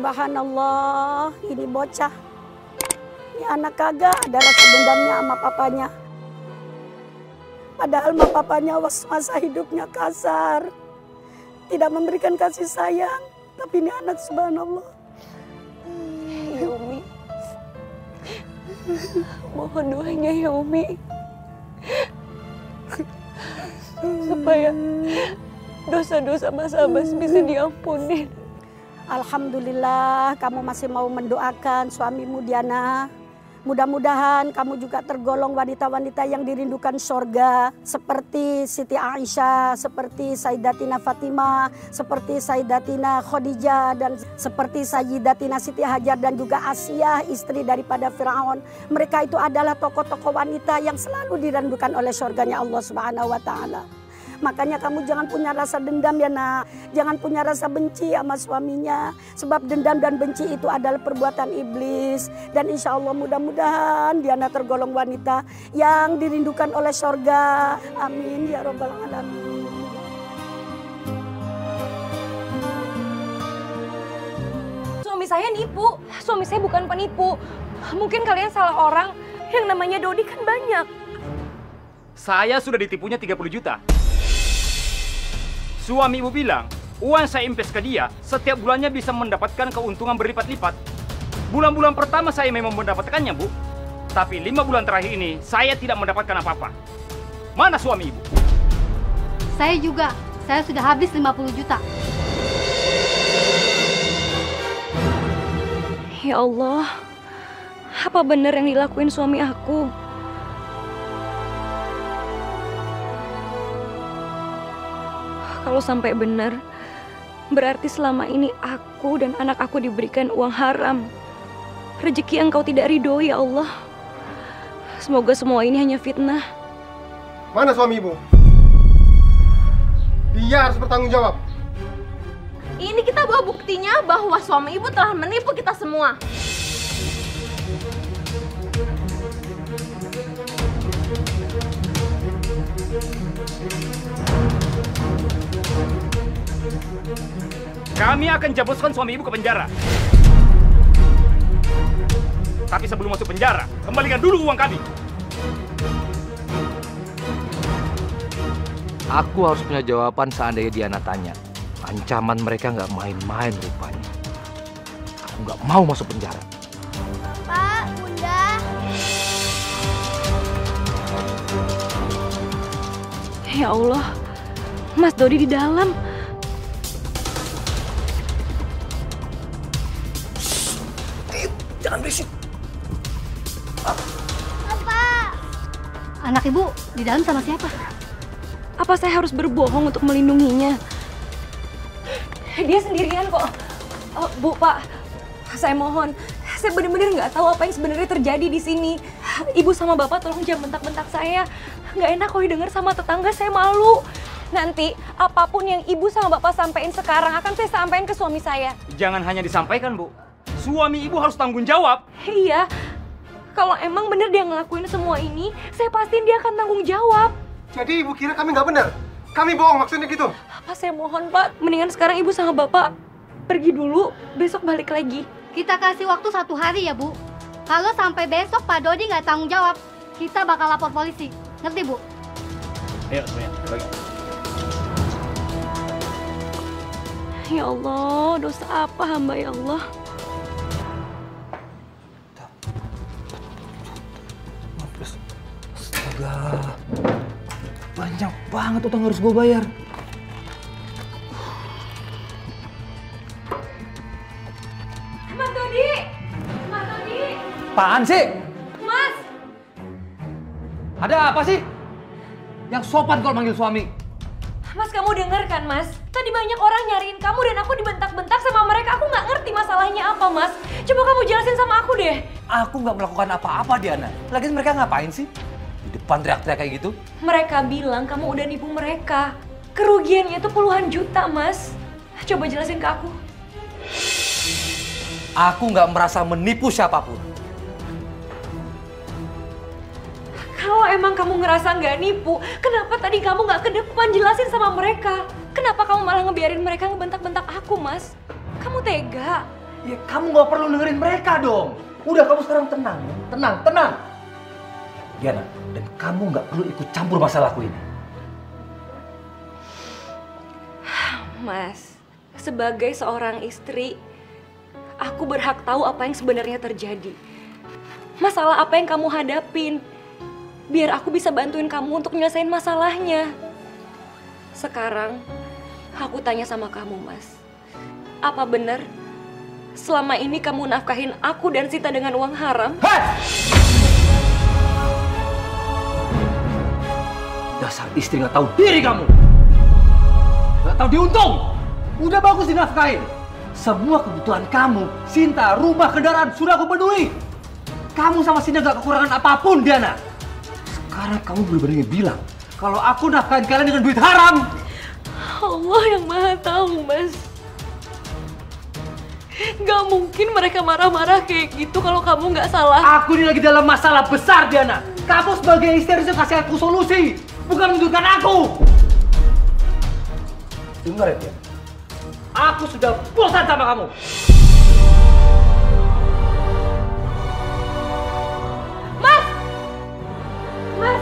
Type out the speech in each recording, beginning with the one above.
Subhanallah, ini bocah. Ini anak kagak ada rasa dendamnya sama papanya. Padahal sama papanya masa hidupnya kasar. Tidak memberikan kasih sayang. Tapi ini anak subhanallah. Ya Umi. Mohon doanya ya Umi. Supaya dosa-dosa Mas Abbas bisa diampuni. Alhamdulillah kamu masih mau mendoakan suamimu Diana. Mudah-mudahan kamu juga tergolong wanita-wanita yang dirindukan surga. Seperti Siti Aisyah, seperti Sayyidatina Fatimah, seperti Sayyidatina Khadijah, dan seperti Sayyidatina Siti Hajar dan juga Asiyah, istri daripada Fir'aun. Mereka itu adalah tokoh-tokoh wanita yang selalu dirindukan oleh surganya Allah Subhanahu wa Ta'ala. Makanya kamu jangan punya rasa dendam ya nak. Jangan punya rasa benci sama suaminya. Sebab dendam dan benci itu adalah perbuatan iblis. Dan insya Allah mudah-mudahan Diana tergolong wanita yang dirindukan oleh surga. Amin ya Rabbal Alamin. Suami saya nipu. Suami saya bukan penipu. Mungkin kalian salah orang. Yang namanya Dodi kan banyak. Saya sudah ditipunya 30 juta. Suami ibu bilang, uang saya invest ke dia, setiap bulannya bisa mendapatkan keuntungan berlipat-lipat. Bulan-bulan pertama saya memang mendapatkannya, Bu. Tapi 5 bulan terakhir ini, saya tidak mendapatkan apa-apa. Mana suami ibu? Saya juga. Saya sudah habis 50 juta. Ya Allah, apa benar yang dilakuin suami aku? Kalau sampai benar, berarti selama ini aku dan anak aku diberikan uang haram. Rezeki Engkau tidak ridho ya Allah. Semoga semua ini hanya fitnah. Mana suami ibu? Dia harus bertanggung jawab. Ini kita bawa buktinya bahwa suami ibu telah menipu kita semua. Kami akan jabuskan suami ibu ke penjara. Tapi sebelum masuk penjara, kembalikan dulu uang kami. Aku harus punya jawaban seandainya Diana tanya. Ancaman mereka nggak main-main rupanya. Aku nggak mau masuk penjara. Pak, Bunda. Ya Allah, Mas Dodi di dalam. Jangan berisik. Apa? Anak ibu di dalam sama siapa? Apa saya harus berbohong untuk melindunginya? Dia sendirian kok. Oh, Bu, Pak, saya mohon. Saya benar-benar nggak tahu apa yang sebenarnya terjadi di sini. Ibu sama Bapak tolong jangan bentak-bentak saya. Nggak enak kalau didengar sama tetangga, saya malu. Nanti apapun yang Ibu sama Bapak sampaikan sekarang akan saya sampaikan ke suami saya. Jangan hanya disampaikan, Bu. Suami ibu harus tanggung jawab. Iya, kalau emang bener dia ngelakuin semua ini, saya pastiin dia akan tanggung jawab. Jadi ibu kira kami nggak benar? Kami bohong maksudnya gitu? Apa saya mohon Pak, mendingan sekarang Ibu sama Bapak pergi dulu, besok balik lagi. Kita kasih waktu 1 hari ya, Bu. Kalau sampai besok Pak Dodi nggak tanggung jawab, kita bakal lapor polisi. Ngerti, Bu? Ayo, bagi. Ya Allah, dosa apa hamba ya Allah? Astaga, banyak banget utang harus gue bayar. Mas Dodi! Mas Dodi! Apaan sih? Mas! Ada apa sih? Yang sopan kalau manggil suami. Mas, kamu denger kan, Mas? Tadi banyak orang nyariin kamu dan aku dibentak-bentak sama mereka. Aku nggak ngerti masalahnya apa, Mas. Coba kamu jelasin sama aku deh. Aku nggak melakukan apa-apa, Diana. Lagian mereka ngapain sih? Di depan teriak-teriak kayak gitu. Mereka bilang kamu udah nipu mereka. Kerugiannya itu puluhan juta, Mas. Coba jelasin ke aku. Aku nggak merasa menipu siapapun. Kalau emang kamu ngerasa nggak nipu, kenapa tadi kamu nggak ke depan jelasin sama mereka? Kenapa kamu malah ngebiarin mereka ngebentak-bentak aku, Mas? Kamu tega. Ya kamu nggak perlu dengerin mereka dong. Udah kamu sekarang tenang, tenang. Diana, dan kamu nggak perlu ikut campur masalahku ini. Mas, sebagai seorang istri, aku berhak tahu apa yang sebenarnya terjadi. Masalah apa yang kamu hadapin. Biar aku bisa bantuin kamu untuk nyelesain masalahnya. Sekarang, aku tanya sama kamu, Mas. Apa benar selama ini kamu nafkahin aku dan Sita dengan uang haram? Hei! Dasar istri nggak tahu diri kamu. Nggak tahu diuntung. Udah bagus dinafkahin. Semua kebutuhan kamu, Sinta, rumah, kendaraan sudah aku penuhi. Kamu sama Sinta nggak kekurangan apapun, Diana. Sekarang kamu bener-bener bilang kalau aku nafkahin kalian dengan duit haram. Allah yang Maha Tahu, Mas. Gak mungkin mereka marah-marah kayak gitu kalau kamu nggak salah. Aku ini lagi dalam masalah besar, Diana. Kamu sebagai istri harusnya kasih aku solusi, bukan menunjukkan aku. Dengar ya, Diana. Aku sudah bosan sama kamu. Mas! Mas!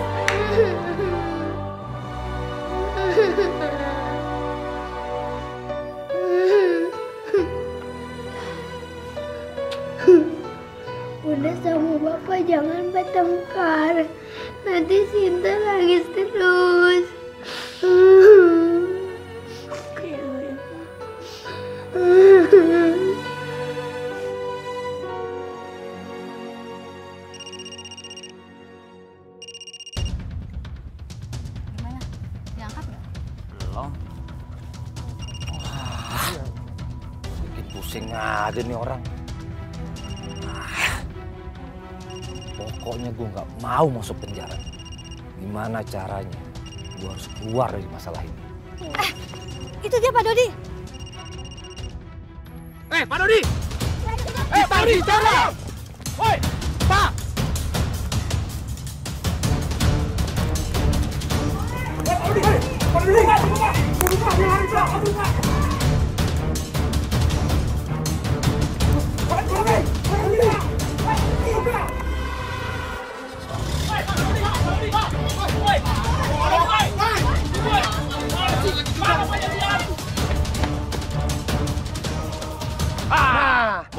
Udah sama Bapak jangan bertengkar. Nanti Sinta nangis terus. Gimana? Diangkat nggak? Belum. Bikin pusing aja nih orang. Pokoknya gue nggak mau masuk penjara. Gimana caranya? Gue harus keluar dari masalah ini. Itu dia Pak Dodi. Pak Dodi! Pak Dodi, jangan! Woi, Pak!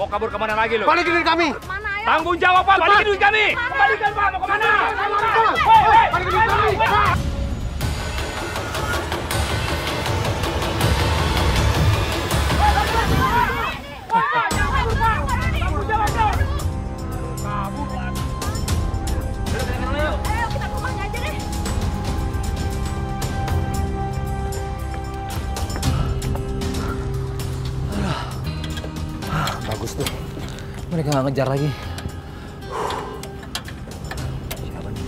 Mau kabur kemana lagi lo? Balikin duit kami! Tanggung jawab, Pak! Balikin duit kami! Kembalikan, Pak! Mau kemana? Balikin duit kami! Bagus tuh. Mereka nggak ngejar lagi. Siapa nih?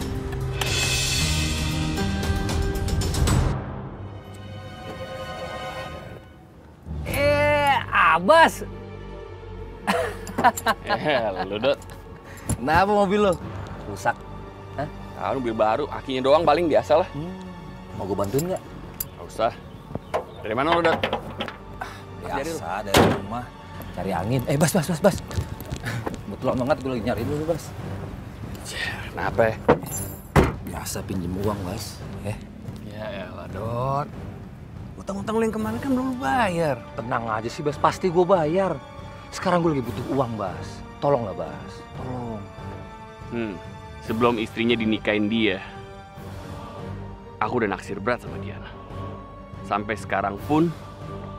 Abbas. Lu Dot. Kenapa mobil lo? Rusak. Hah? Ah, mobil baru, akinya doang paling biasa lah. Mau gue bantuin nggak? Gak usah. Dari mana lu Dot? Biasa dari rumah. Cari angin. Bas. Betul banget gue lagi nyari dulu, Bas. Kenapa ya? Biasa pinjem uang, Bas. Ya elah, Dot. Utang-utang lu yang kemarin kan belum bayar. Tenang aja sih, Bas. Pasti gue bayar. Sekarang gue lagi butuh uang, Bas. Tolonglah, Bas. Tolong. Sebelum istrinya dinikahin dia, aku udah naksir berat sama Diana. Sampai sekarang pun,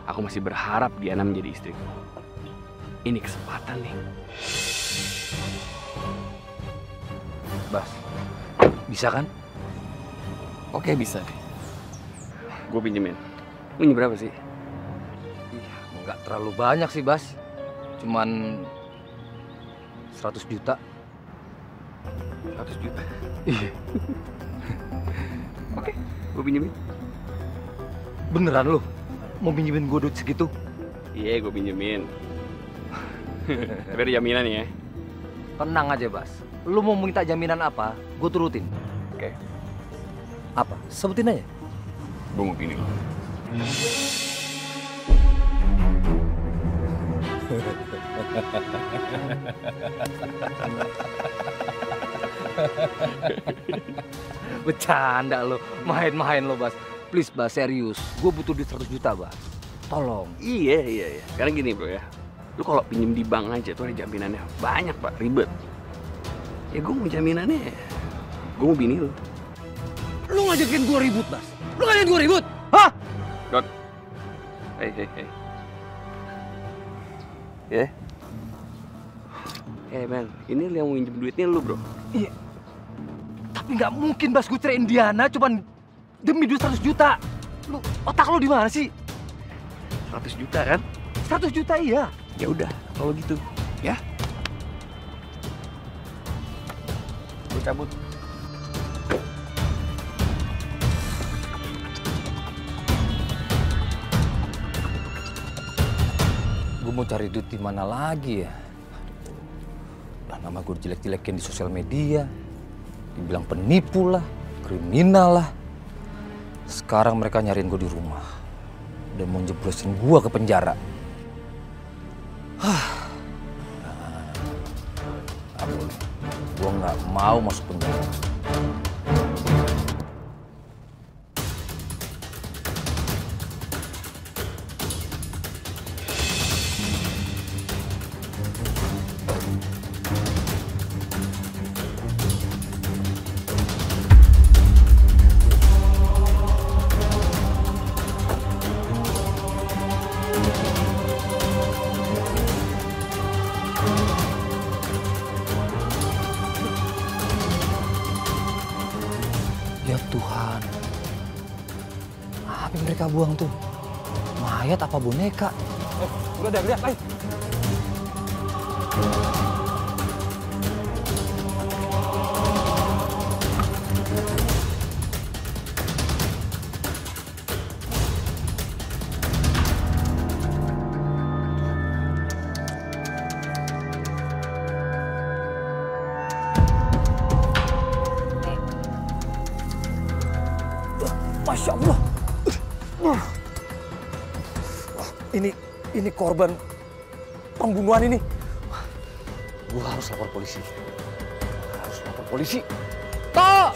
aku masih berharap Diana menjadi istriku. Ini kesempatan nih. Bas, bisa kan? Oke, bisa deh. Gue pinjemin. Ini berapa sih? Nggak terlalu banyak sih, Bas. Cuman 100 juta. 100 juta? Iya. Oke, gue pinjemin. Beneran lo? Mau pinjemin gue duit segitu? Iya, gue pinjemin. Tapi ada jaminan ya? Tenang aja, Bas. Lu mau minta jaminan apa, gue turutin. Oke. Apa? Sebutin aja. Gue mau pilih. Bercanda lo, main-main lo, Bas. Please, Bas, serius. Gue butuh duit 100 juta, Bas. Tolong. Iya. Sekarang gini bro ya. Lu kalau pinjem di bank aja tuh ada jaminannya banyak Pak, ribet. Ya gue mau jaminannya, gue mau bini lu. Lu ngajakin gue ribut, Bas. Lu ngajakin gue ribut? Hah? Dot. Hei. Ya. Mel, ini yang mau minjem duitnya lu bro. Iya. Tapi nggak mungkin, Bas, gue ceraiin Diana cuman demi duit 100 juta. Lu, otak lu di mana sih? 100 juta kan? 100 juta iya. Ya udah, kalau gitu, ya. Gue cabut. Gue mau cari duit di mana lagi ya? Udah nama gue jelek-jelekin di sosial media. Dibilang penipu lah, kriminal lah. Sekarang mereka nyariin gue di rumah. Dan mau jeblosin gue ke penjara. Gak boleh. Gue gak mau masuk penjara. Ya Tuhan, apa yang mereka buang tuh? Mayat apa boneka? Udah, lihat, ayo. Masya Allah. Ini korban pembunuhan ini. Gua harus lapor polisi. Toh!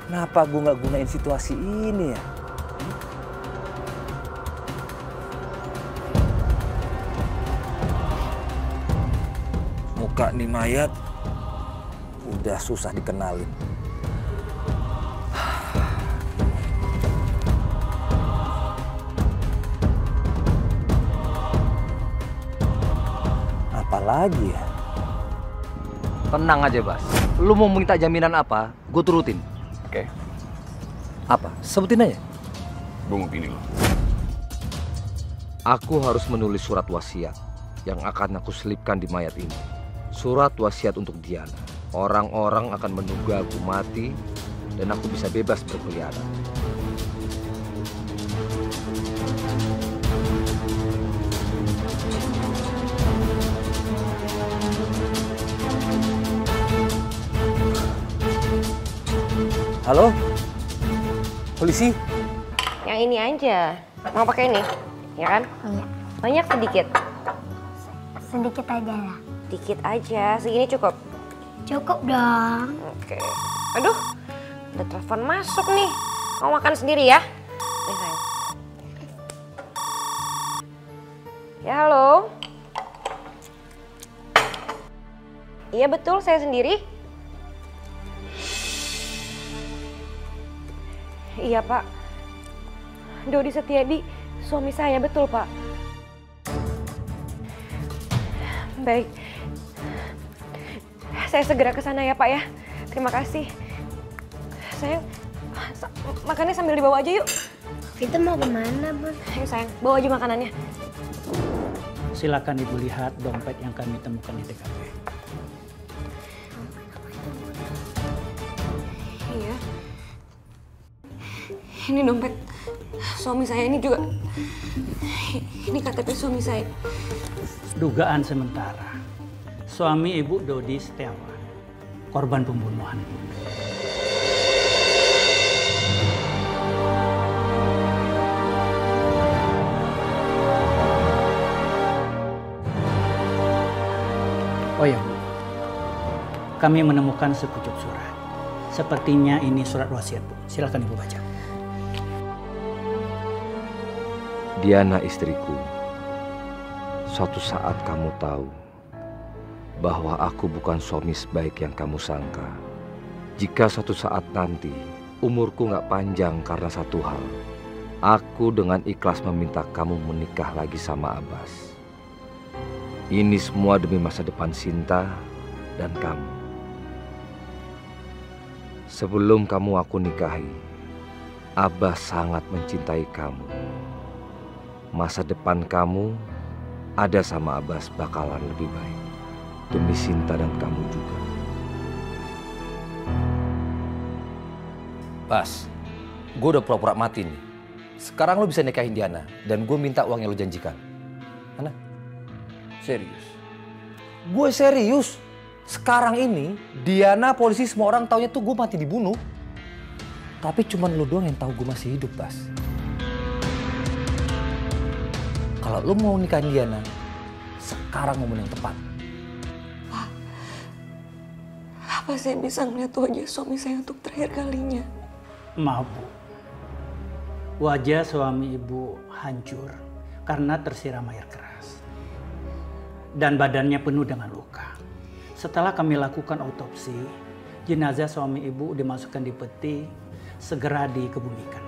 Kenapa gua nggak gunain situasi ini ya? Muka nih mayat udah susah dikenalin. Apalagi ya? Tenang aja, Bas. Lu mau minta jaminan apa, gue turutin. Oke. Apa? Sebutin aja. Gue mau bini lu. Aku harus menulis surat wasiat yang akan aku selipkan di mayat ini. Surat wasiat untuk Diana. Orang-orang akan menduga aku mati dan aku bisa bebas berkeliaran. Halo? Polisi? Yang ini aja. Mau pakai ini? Ya kan? Iya. Banyak sedikit? Sedikit aja lah. Dikit aja, segini cukup? Cukup dong. Oke. Aduh, ada telepon masuk nih. Mau makan sendiri ya? Nih sayang. Ya halo? Iya betul, saya sendiri. Iya Pak, Dodi Setiadi, suami saya, betul Pak. Baik, saya segera ke sana ya Pak ya. Terima kasih. Sayang, makannya sambil dibawa aja yuk. Kita mau kemana, Bun? Ayo sayang, bawa aja makanannya. Silakan Ibu lihat dompet yang kami temukan di TKP. Iya. Ini dompet suami saya, ini juga. Ini KTP suami saya. Dugaan sementara, suami Ibu Dodi Setiawan, korban pembunuhan. Oh ya Bu, kami menemukan sepucuk surat. Sepertinya ini surat wasiat Bu. Silakan Ibu baca. Diana istriku, suatu saat kamu tahu bahwa aku bukan suami sebaik yang kamu sangka. Jika suatu saat nanti umurku gak panjang karena satu hal, aku dengan ikhlas meminta kamu menikah lagi sama Abbas. Ini semua demi masa depan Sinta dan kamu. Sebelum kamu aku nikahi, Abbas sangat mencintai kamu. Masa depan kamu ada sama Abbas bakalan lebih baik. Demi Sinta dan kamu juga. Bas, gue udah pura-pura mati nih. Sekarang lo bisa nikahin Diana dan gue minta uang yang lo janjikan. Mana? Serius? Gue serius. Sekarang ini Diana, polisi, semua orang taunya tuh gue mati dibunuh. Tapi cuman lo doang yang tahu gue masih hidup, Bas. Kalau lo mau nikahin Diana, sekarang momen yang tepat. Pak, apa saya bisa ngeliat wajah suami saya untuk terakhir kalinya? Maaf Bu, wajah suami Ibu hancur karena tersiram air keras. Dan badannya penuh dengan luka. Setelah kami lakukan autopsi, jenazah suami Ibu dimasukkan di peti, segera dikebumikan.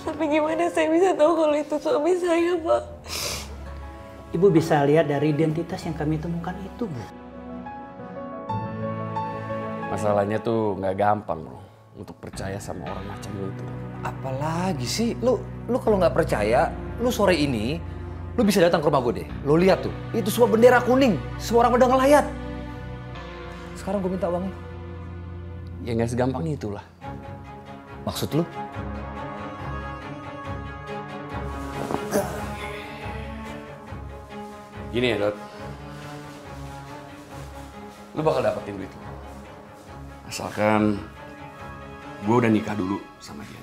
Tapi gimana saya bisa tahu kalau itu suami saya, Pak? Ibu bisa lihat dari identitas yang kami temukan itu, Bu. Masalahnya tuh nggak gampang loh untuk percaya sama orang macam lu itu. Apalagi sih, lu kalau nggak percaya, lu sore ini, lu bisa datang ke rumah gue deh. Lu lihat tuh, itu semua bendera kuning, semua orang pada ngelayat. Sekarang gue minta uangnya. Ya nggak segampang itulah. Maksud lu? Gini ya, Dot. Lu bakal dapetin duit lu. Asalkan gue udah nikah dulu sama dia.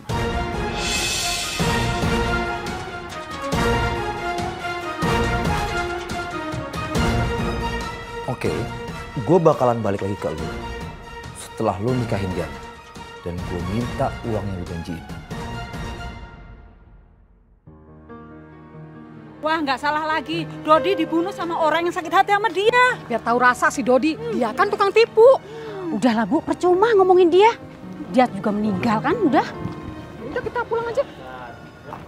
Oke, gue bakalan balik lagi ke lu setelah lu nikahin dia. Dan gue minta uang yang lu janjiin. Wah, nggak salah lagi. Dodi dibunuh sama orang yang sakit hati sama dia. Biar tahu rasa si Dodi, dia kan tukang tipu. Udahlah Bu, percuma ngomongin dia. Dia juga meninggal kan, udah. Udah kita pulang aja.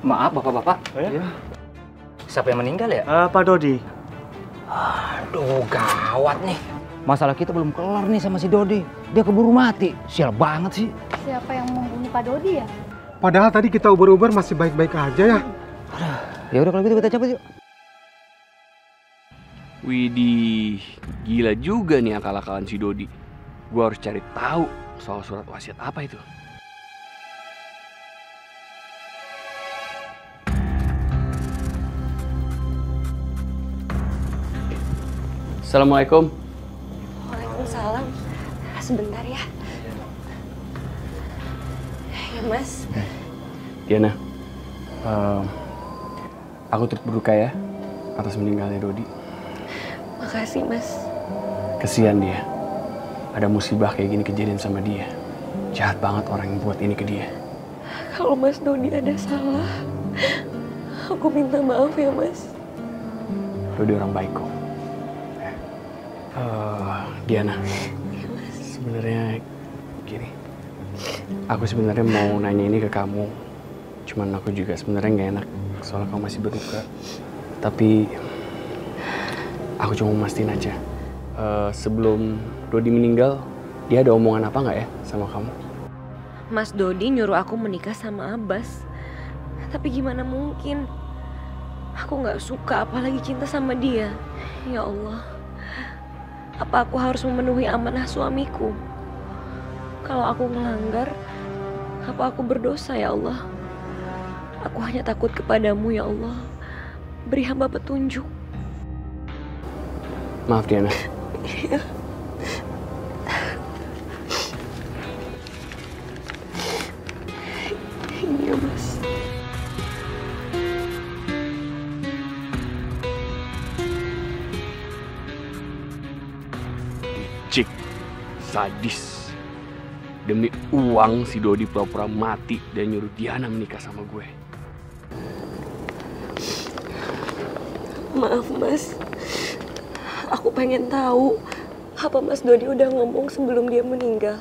Maaf bapak-bapak. Ya. Siapa yang meninggal ya? Pak Dodi. Aduh, gawat nih. Masalah kita belum kelar nih sama si Dodi. Dia keburu mati. Sial banget sih. Siapa yang membunuh Pak Dodi ya? Padahal tadi kita uber-uber masih baik-baik aja ya. Ya udah kalau gitu kita cabut yuk. Widih, gila juga nih akal-akalan si Dodi. Gua harus cari tahu soal surat wasiat apa itu. Assalamualaikum. Waalaikumsalam. Sebentar ya. Ya Mas. Diana, aku turut berduka ya atas meninggalnya Dodi. Makasih Mas. Kesian dia. Ada musibah kayak gini kejadian sama dia. Jahat banget orang yang buat ini ke dia. Kalau Mas Dodi ada salah, aku minta maaf ya Mas. Dodi orang baik kok. Diana, sebenarnya gini. Aku sebenarnya mau nanya ini ke kamu. Cuman aku juga sebenarnya nggak enak soalnya kamu masih berduka. Tapi aku cuma mau mastiin aja. Sebelum Dodi meninggal, dia ada omongan apa nggak ya sama kamu? Mas Dodi nyuruh aku menikah sama Abbas. Tapi gimana mungkin? Aku nggak suka apalagi cinta sama dia. Ya Allah, apa aku harus memenuhi amanah suamiku? Kalau aku melanggar, apa aku berdosa ya Allah? Aku hanya takut kepadamu ya Allah. Beri hamba petunjuk. Maaf Diana. Iya Mas. licik, sadis. Demi uang si Dodi pura-pura mati dan nyuruh Diana menikah sama gue. Maaf Mas, aku pengen tahu apa Mas Dodi udah ngomong sebelum dia meninggal.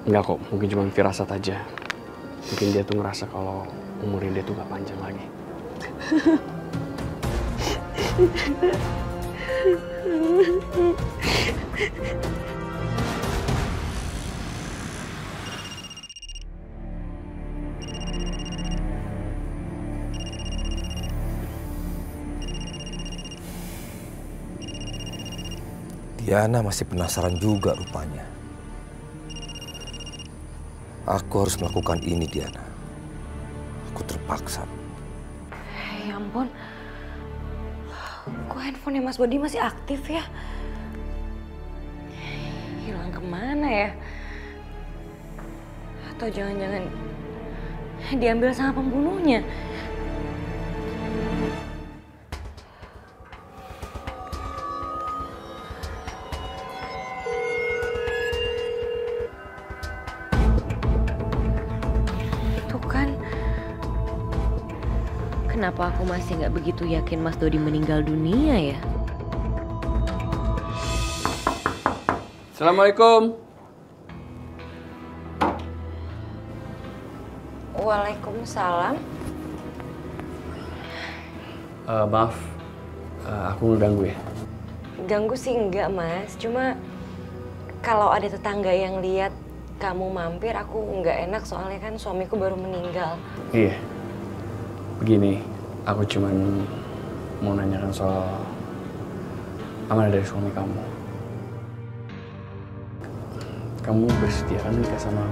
Enggak kok, mungkin cuma firasat aja. Mungkin dia tuh ngerasa kalau umurnya dia tuh gak panjang lagi. Diana masih penasaran juga rupanya. Aku harus melakukan ini, Diana. Aku terpaksa. Ya ampun, kok handphonenya Mas Dodi masih aktif ya? Hilang kemana ya? Atau jangan-jangan diambil sama pembunuhnya? Kenapa aku masih nggak begitu yakin Mas Dodi meninggal dunia ya? Assalamualaikum. Waalaikumsalam. Maaf, aku ngeganggu ya? Ganggu sih enggak Mas, cuma kalau ada tetangga yang lihat kamu mampir aku nggak enak soalnya kan suamiku baru meninggal. Iya, begini, aku cuman mau nanyakan soal amanah dari suami kamu. Kamu bersedia kan nikah sama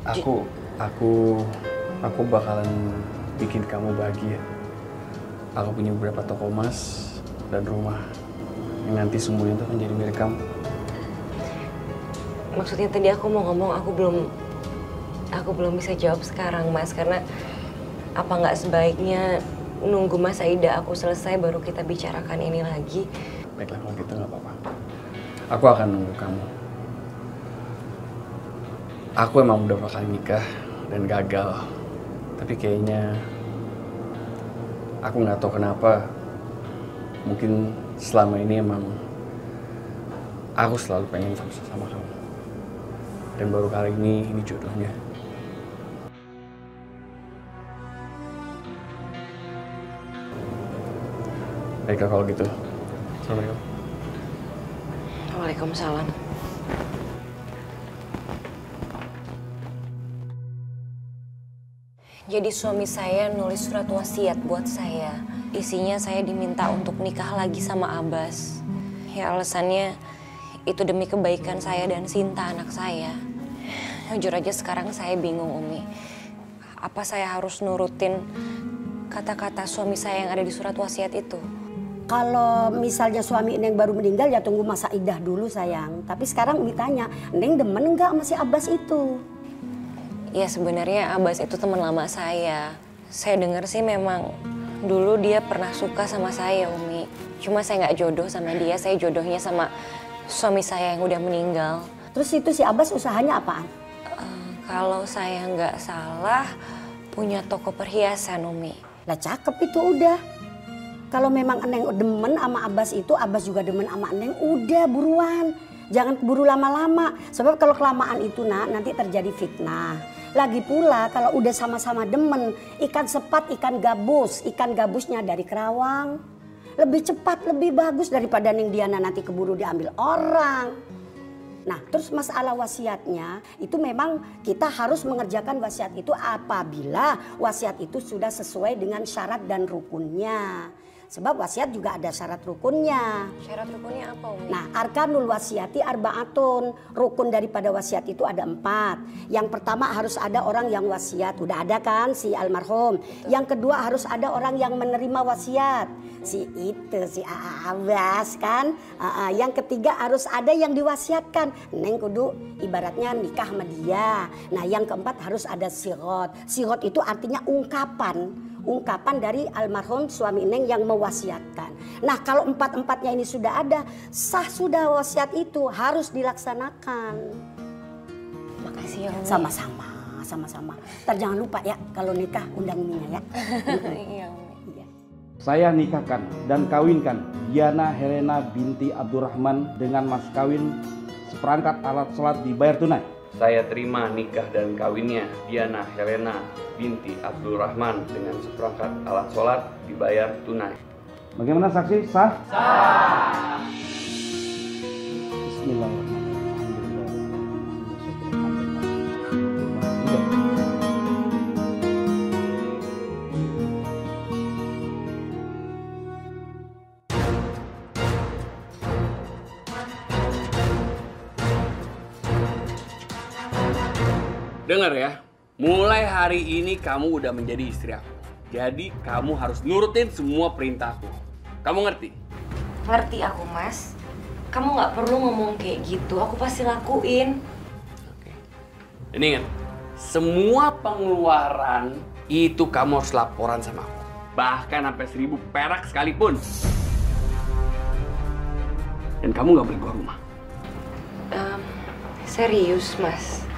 aku? Aku bakalan bikin kamu bahagia. Aku punya beberapa toko emas dan rumah yang nanti semuanya itu akan jadi milik kamu. Maksudnya tadi aku mau ngomong aku belum bisa jawab sekarang Mas, karena apa nggak sebaiknya nunggu Mas Aida aku selesai baru kita bicarakan ini lagi. Baiklah kalau gitu nggak apa-apa. Aku akan nunggu kamu. Aku emang udah bakal nikah dan gagal. Tapi kayaknya aku nggak tahu kenapa. Mungkin selama ini emang aku selalu pengen sama kamu. Dan baru kali ini jodohnya. Baiklah kalau gitu. Assalamualaikum. Waalaikumsalam. Jadi suami saya nulis surat wasiat buat saya. Isinya saya diminta untuk nikah lagi sama Abbas. Ya alasannya itu demi kebaikan saya dan Sinta anak saya. Jujur aja sekarang saya bingung Umi. Apa saya harus nurutin kata-kata suami saya yang ada di surat wasiat itu? Kalau misalnya suami Neng baru meninggal ya tunggu masa idah dulu sayang. Tapi sekarang Umi tanya, Neng demen nggak sama si Abbas itu? Ya sebenarnya Abbas itu teman lama saya. Saya dengar sih memang dulu dia pernah suka sama saya Umi. Cuma saya nggak jodoh sama dia, saya jodohnya sama suami saya yang udah meninggal. Terus itu si Abbas usahanya apaan? Kalau saya nggak salah punya toko perhiasan Umi. Lah cakep itu udah. Kalau memang Neng demen sama Abbas itu, Abbas juga demen sama Neng, udah buruan. Jangan keburu lama-lama. Sebab kalau kelamaan itu nanti terjadi fitnah. Lagi pula kalau udah sama-sama demen, ikan sepat, ikan gabusnya dari Kerawang. Lebih cepat, lebih bagus daripada Neng Diana nanti keburu diambil orang. Nah terus masalah wasiatnya itu memang kita harus mengerjakan wasiat itu apabila wasiat itu sudah sesuai dengan syarat dan rukunnya. Sebab wasiat juga ada syarat rukunnya. Syarat rukunnya apa Umi? Nah arkanul wasiati arba'atun. Rukun daripada wasiat itu ada 4. Yang pertama harus ada orang yang wasiat. Udah ada kan si almarhum. Betul. Yang kedua harus ada orang yang menerima wasiat. Si Abbas kan. Yang ketiga harus ada yang diwasiatkan. Neng kudu ibaratnya nikah sama dia. Nah yang keempat harus ada sirot. Sirot itu artinya ungkapan ungkapan dari almarhum suami Neng yang mewasiatkan. Nah kalau 4-4-nya ini sudah ada, sah sudah wasiat itu harus dilaksanakan. Makasih ya Umi. Sama-sama. Ntar jangan lupa ya kalau nikah undang Uminya ya. Iya Umi. Saya nikahkan dan kawinkan Diana Helena binti Abdurrahman dengan mas kawin seperangkat alat sholat dibayar tunai. Saya terima nikah dan kawinnya Diana Helena binti Abdurrahman dengan seperangkat alat sholat dibayar tunai. Bagaimana saksi? Sah? Sah. Bismillahirrahmanirrahim. Dengar ya, mulai hari ini kamu udah menjadi istri aku. Jadi kamu harus nurutin semua perintahku. Kamu ngerti? Ngerti aku Mas. Kamu nggak perlu ngomong kayak gitu, aku pasti lakuin. Oke. Dan ingat, semua pengeluaran itu kamu harus laporan sama aku. Bahkan sampai 1000 perak sekalipun. Dan kamu nggak boleh keluar rumah. Serius Mas?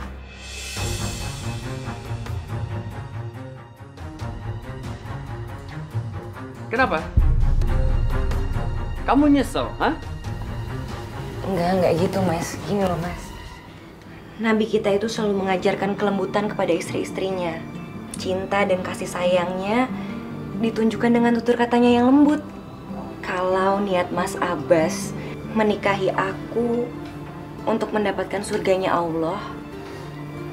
Kenapa? Kamu nyesel, hah? Enggak gitu Mas. Gini loh Mas. Nabi kita itu selalu mengajarkan kelembutan kepada istri-istrinya. Cinta dan kasih sayangnya ditunjukkan dengan tutur katanya yang lembut. Kalau niat Mas Abbas menikahi aku untuk mendapatkan surganya Allah,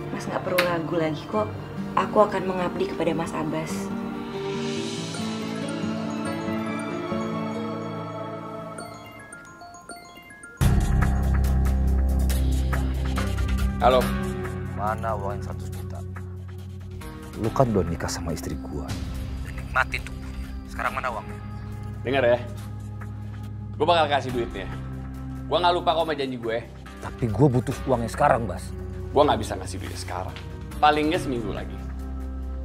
Mas nggak perlu ragu lagi kok. Aku akan mengabdi kepada Mas Abbas. Halo. Mana uang 100 juta? Lu kan udah nikah sama istri gua. Dan nikmatin tubuhnya. Sekarang mana uangnya? Dengar ya. Gue bakal kasih duitnya. Gue nggak lupa kok sama janji gue. Tapi gua butuh uangnya sekarang, Bas. Gue nggak bisa ngasih duitnya sekarang. Palingnya seminggu lagi.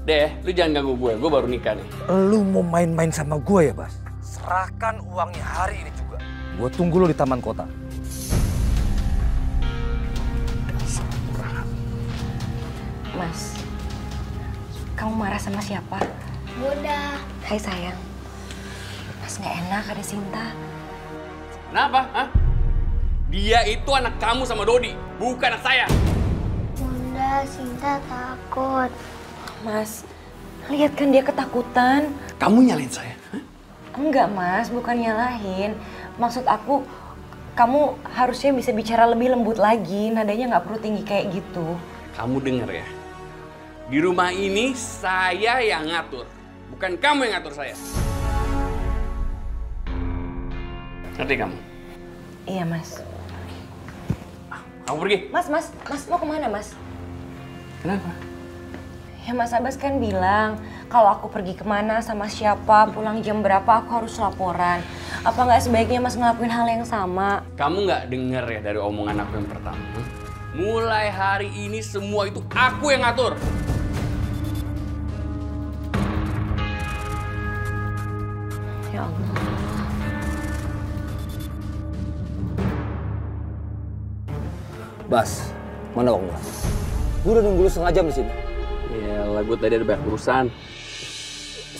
Deh, lu jangan ganggu gue baru nikah nih. Lu mau main-main sama gua ya, Bas? Serahkan uangnya hari ini juga. Gua tunggu lu di taman kota. Mas, kamu marah sama siapa? Bunda. Hai sayang. Mas nggak enak ada Sinta. Kenapa? Hah? Dia itu anak kamu sama Dodi, bukan anak saya. Bunda, Sinta takut. Mas, lihat kan dia ketakutan. Kamu nyalain saya? Hah? Enggak Mas, bukan nyalahin. Maksud aku, kamu harusnya bisa bicara lebih lembut lagi. Nadanya nggak perlu tinggi kayak gitu. Kamu denger ya. Di rumah ini saya yang ngatur, bukan kamu yang ngatur saya. Ngerti kamu? Iya Mas. Kamu pergi. Mas mau kemana Mas? Kenapa? Ya Mas Abbas kan bilang kalau aku pergi kemana sama siapa, pulang jam berapa aku harus laporan. Apa nggak sebaiknya Mas ngelakuin hal yang sama? Kamu nggak denger ya dari omongan aku yang pertama? Mulai hari ini semua itu aku yang ngatur. Ya Allah. Bas, mana uang gua? Gua udah nunggu lu setengah jam di sini. Yalah, gue tadi ada banyak urusan.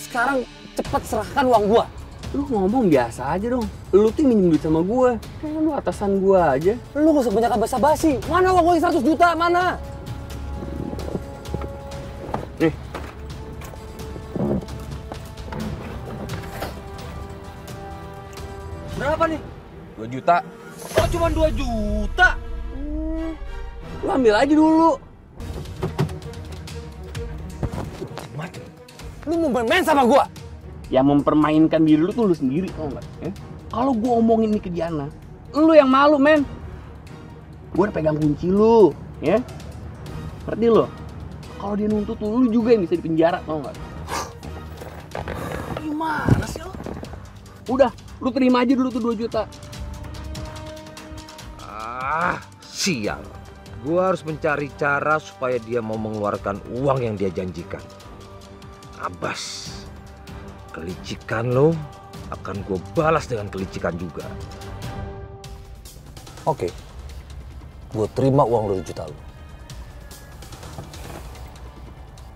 Sekarang cepet serahkan uang gua. Lu ngomong biasa aja dong. Lu tuh minjem duit sama gue. Lu atasan gue aja. Lu gak usah banyak basa-basi. Mana uang gua yang 100 juta, mana? Nih. Berapa nih? 2 juta. Oh, cuma 2 juta? Lu ambil aja dulu. Lu mau main sama gua? Yang mempermainkan diri lu tuh lu sendiri, tau gak? Ya? Kalau gua omongin ini ke Diana, lu yang malu, men. Gua udah pegang kunci lu, ya? Ngerti lo? Kalau dia nuntut lu juga yang bisa dipenjara, tau gak? Gimana sih lo? Udah, lu terima aja dulu tuh 2 juta. Ah, sial. Gua harus mencari cara supaya dia mau mengeluarkan uang yang dia janjikan. Abbas, Kelicikan lo akan gue balas dengan kelicikan juga. Oke, gue terima uang 2 juta lo.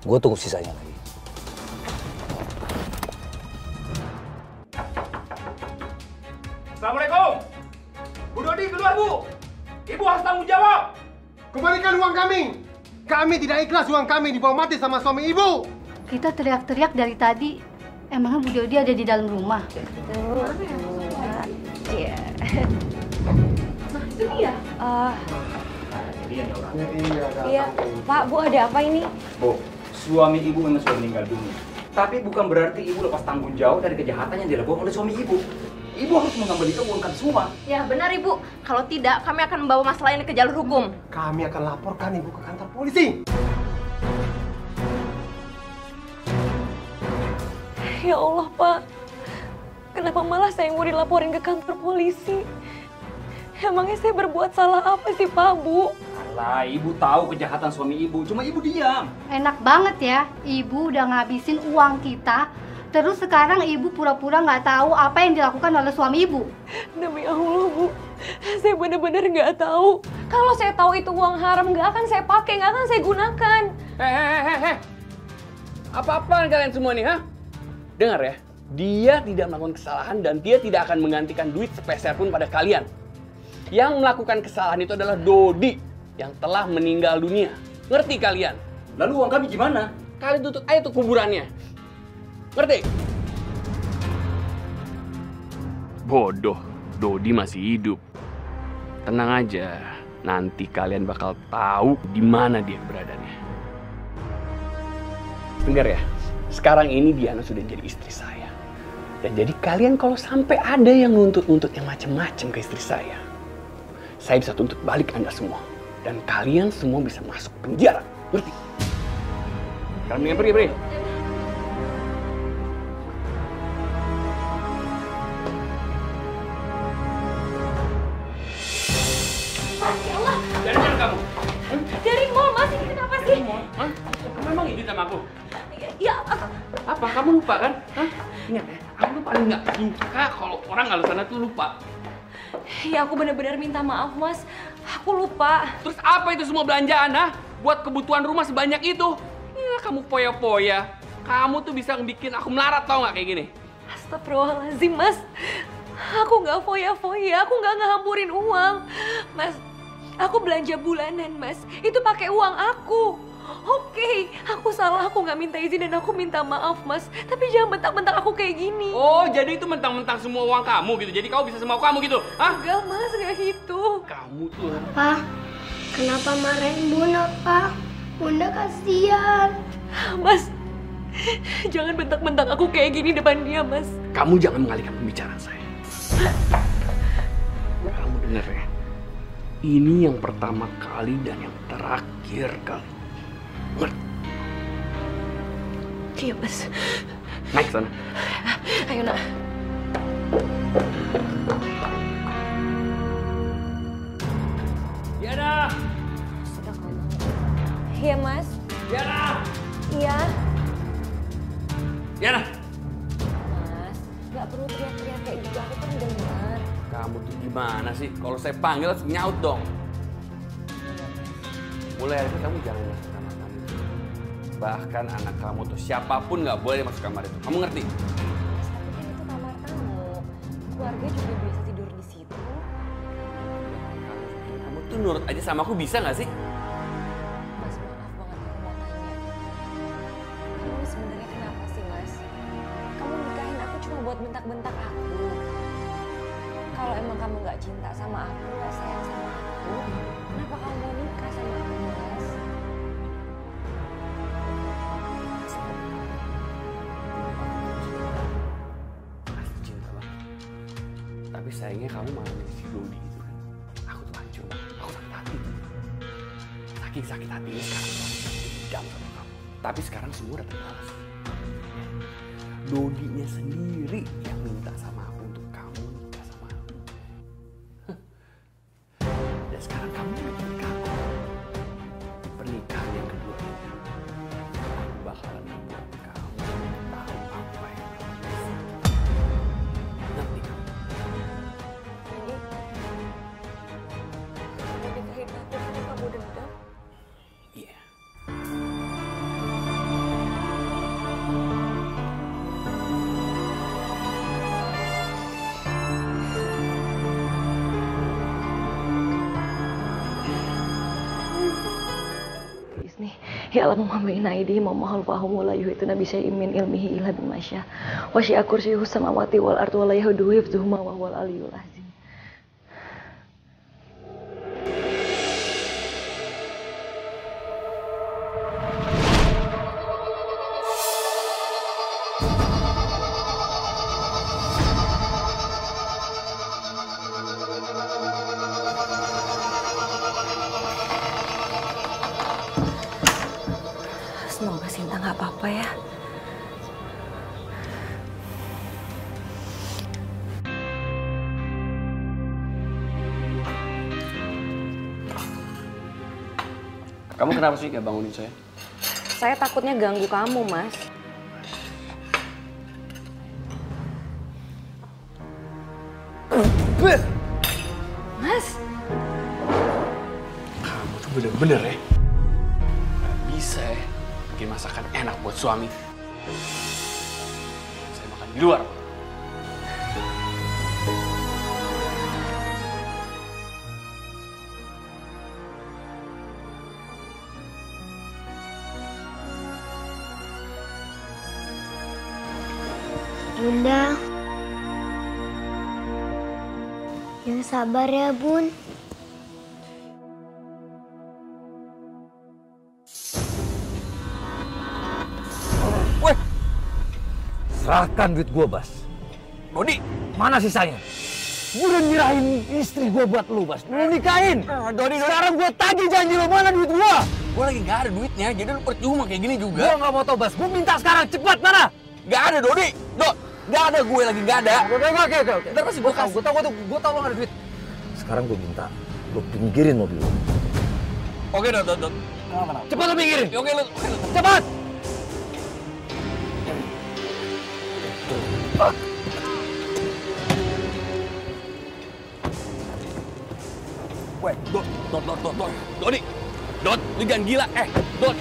Gue tunggu sisanya lagi. Assalamualaikum. Bu Dodi keluar, Bu. Ibu harus tanggung jawab. Kembalikan uang kami. Kami tidak ikhlas uang kami dibawa mati sama suami ibu. Kita teriak-teriak dari tadi. Emangnya Bu Dodi ada di dalam rumah? Iya. Itu dia? Iya, Pak, Bu, ada apa ini? Bu, suami ibu memang sudah meninggal dunia. Tapi bukan berarti ibu lepas tanggung jawab dari kejahatan yang dilakukan oleh suami ibu. Ibu harus mengembalikan uang kami semua. Ya benar Ibu. Kalau tidak, kami akan membawa masalah ini ke jalur hukum. Kami akan laporkan ibu ke kantor polisi. Ya Allah, Pak. Kenapa malah saya yang mau dilaporin ke kantor polisi? Emangnya saya berbuat salah apa sih, Pak, Bu? Alah, ibu tahu kejahatan suami ibu, cuma ibu diam. Enak banget ya, ibu udah ngabisin uang kita, terus sekarang ibu pura-pura nggak tahu apa yang dilakukan oleh suami ibu. Demi Allah, Bu, saya benar-benar nggak tahu. Kalau saya tahu itu uang haram, nggak akan saya pakai, nggak akan saya gunakan. Hehehe. Apa-apaan kalian semua nih, ha? Dengar ya, dia tidak melakukan kesalahan dan dia tidak akan menggantikan duit sepeser pun pada kalian. Yang melakukan kesalahan itu adalah Dodi yang telah meninggal dunia. Ngerti kalian? Lalu uang kami gimana? Kalian tutup aja tuh kuburannya. Ngerti? Bodoh, Dodi masih hidup. Tenang aja, nanti kalian bakal tahu di mana dia beradanya. Dengar ya, sekarang ini Diana sudah jadi istri saya. Dan jadi kalian kalau sampai ada yang nuntut-nuntut yang macem-macem ke istri saya bisa tuntut balik Anda semua. Dan kalian semua bisa masuk penjara. Ngerti? Kalian mendingan pergi. Masya Allah. Dari mana kamu? Dari mall, Mas. Ini kenapa sih? Hah? Kamu emang izin sama aku? Ya, Apa? Kamu lupa kan? Hah? Ingat ya, aku paling nggak suka kalau orang alasannya tuh lupa. Ya, aku benar-benar minta maaf, Mas. Aku lupa. Terus apa itu semua belanjaan, ha? Buat kebutuhan rumah sebanyak itu? Ya, kamu poya-poya. Kamu tuh bisa bikin aku melarat, tau nggak kayak gini? Astagfirullahaladzim, Mas. Aku nggak foya-foya, aku nggak ngehamburin uang. Mas, aku belanja bulanan, Mas. Itu pakai uang aku. Oke, aku salah, aku nggak minta izin dan aku minta maaf, Mas. Tapi jangan bentak-bentak aku kayak gini. Oh, jadi itu mentang-mentang semua uang kamu gitu? Jadi kamu bisa semau kamu gitu? Hah? Enggak, Mas, nggak gitu. Kamu tuh... Pak, kenapa marahin Bunda, Pak? Bunda kasihan. Mas, jangan bentak-bentak aku kayak gini depan dia, Mas. Kamu jangan mengalihkan pembicaraan saya. Kamu denger ya? Ini yang pertama kali dan yang terakhir kali. Ngerti? Iya, Mas. Naik sana. Ayo, nak. Diana! Iya, Mas. Diana! Iya. Diana! Mas, nggak perlu teriak-teriak kayak gitu. Aku kan dengar. Kamu tuh gimana sih? Kalau saya panggil harus nyaut dong. Mulai hari ini kamu jangan masuk kamar kamu. Bahkan anak kamu tuh siapapun nggak boleh masuk kamar itu. Kamu ngerti? Tapi kan itu kamar kamu. Keluarga juga biasa tidur di situ. Kamu tuh nurut aja sama aku bisa nggak sih? Mas, maaf banget aku mau tanya. Kamu sebenarnya kenapa sih, Mas? Kamu nikahin aku cuma buat bentak-bentak aku. Kalau emang kamu nggak cinta sama aku, nggak sayang sama aku, kenapa kamu mau nikah sama aku, Mas? Pasti cinta banget. Tapi sayangnya kamu malah milih si Dodi itu kan. Aku tuh hancur banget. Aku sakit hati. Saking sakit hatinya sekarang aku dendam sama kamu. Tapi sekarang semua udah terbalas. Dodinya sendiri yang minta sama aku untuk kamu nikah sama aku. Dan sekarang kamu menikah aku. Pernikahan yang kedua ini, aku bakalan membuat kamu tahu apa yang namanya Ya'lamu ma baina aydihim wa ma khalfahum wa la yuhituna bi syai'in min ilmihi illa bima syaa. Wa syi'a kursiyyuhus samawati wal ardi wa la yahuduhu hifdzuhuma wa huwal aliyyul azim. Semoga Sinta nggak apa-apa ya. Kamu kenapa sih gak bangunin saya? Saya takutnya ganggu kamu, Mas. Mas. Kamu tuh bener-bener ya. Gak bisa ya bikin masakan enak buat suami. Saya makan di luar. Bunda, yang sabar ya Bun. Weh, serahkan duit gua, Bas. Dodi, mana sisanya? Gua udah nyerahin istri gua buat lu, Bas. Lu nikahin. Dodi, sekarang gua tagih janji lu, mana duit gua? Gua lagi gak ada duitnya, jadi lu percuma kayak gini juga. Gua nggak mau tau, Bas. Gua minta sekarang, cepat, mana? Gak ada, Dodi. Gak ada, gue lagi gak ada. Oke. Ntar pasti gue kasih. Gue tau lo gak ada duit. Sekarang gue minta lo pinggirin mobil lo. Oke, Dot. Cepat lo pinggirin. Oke, lo. Cepat. Weh, Dot. Dodi. Dot, lu jangan gila. Dot.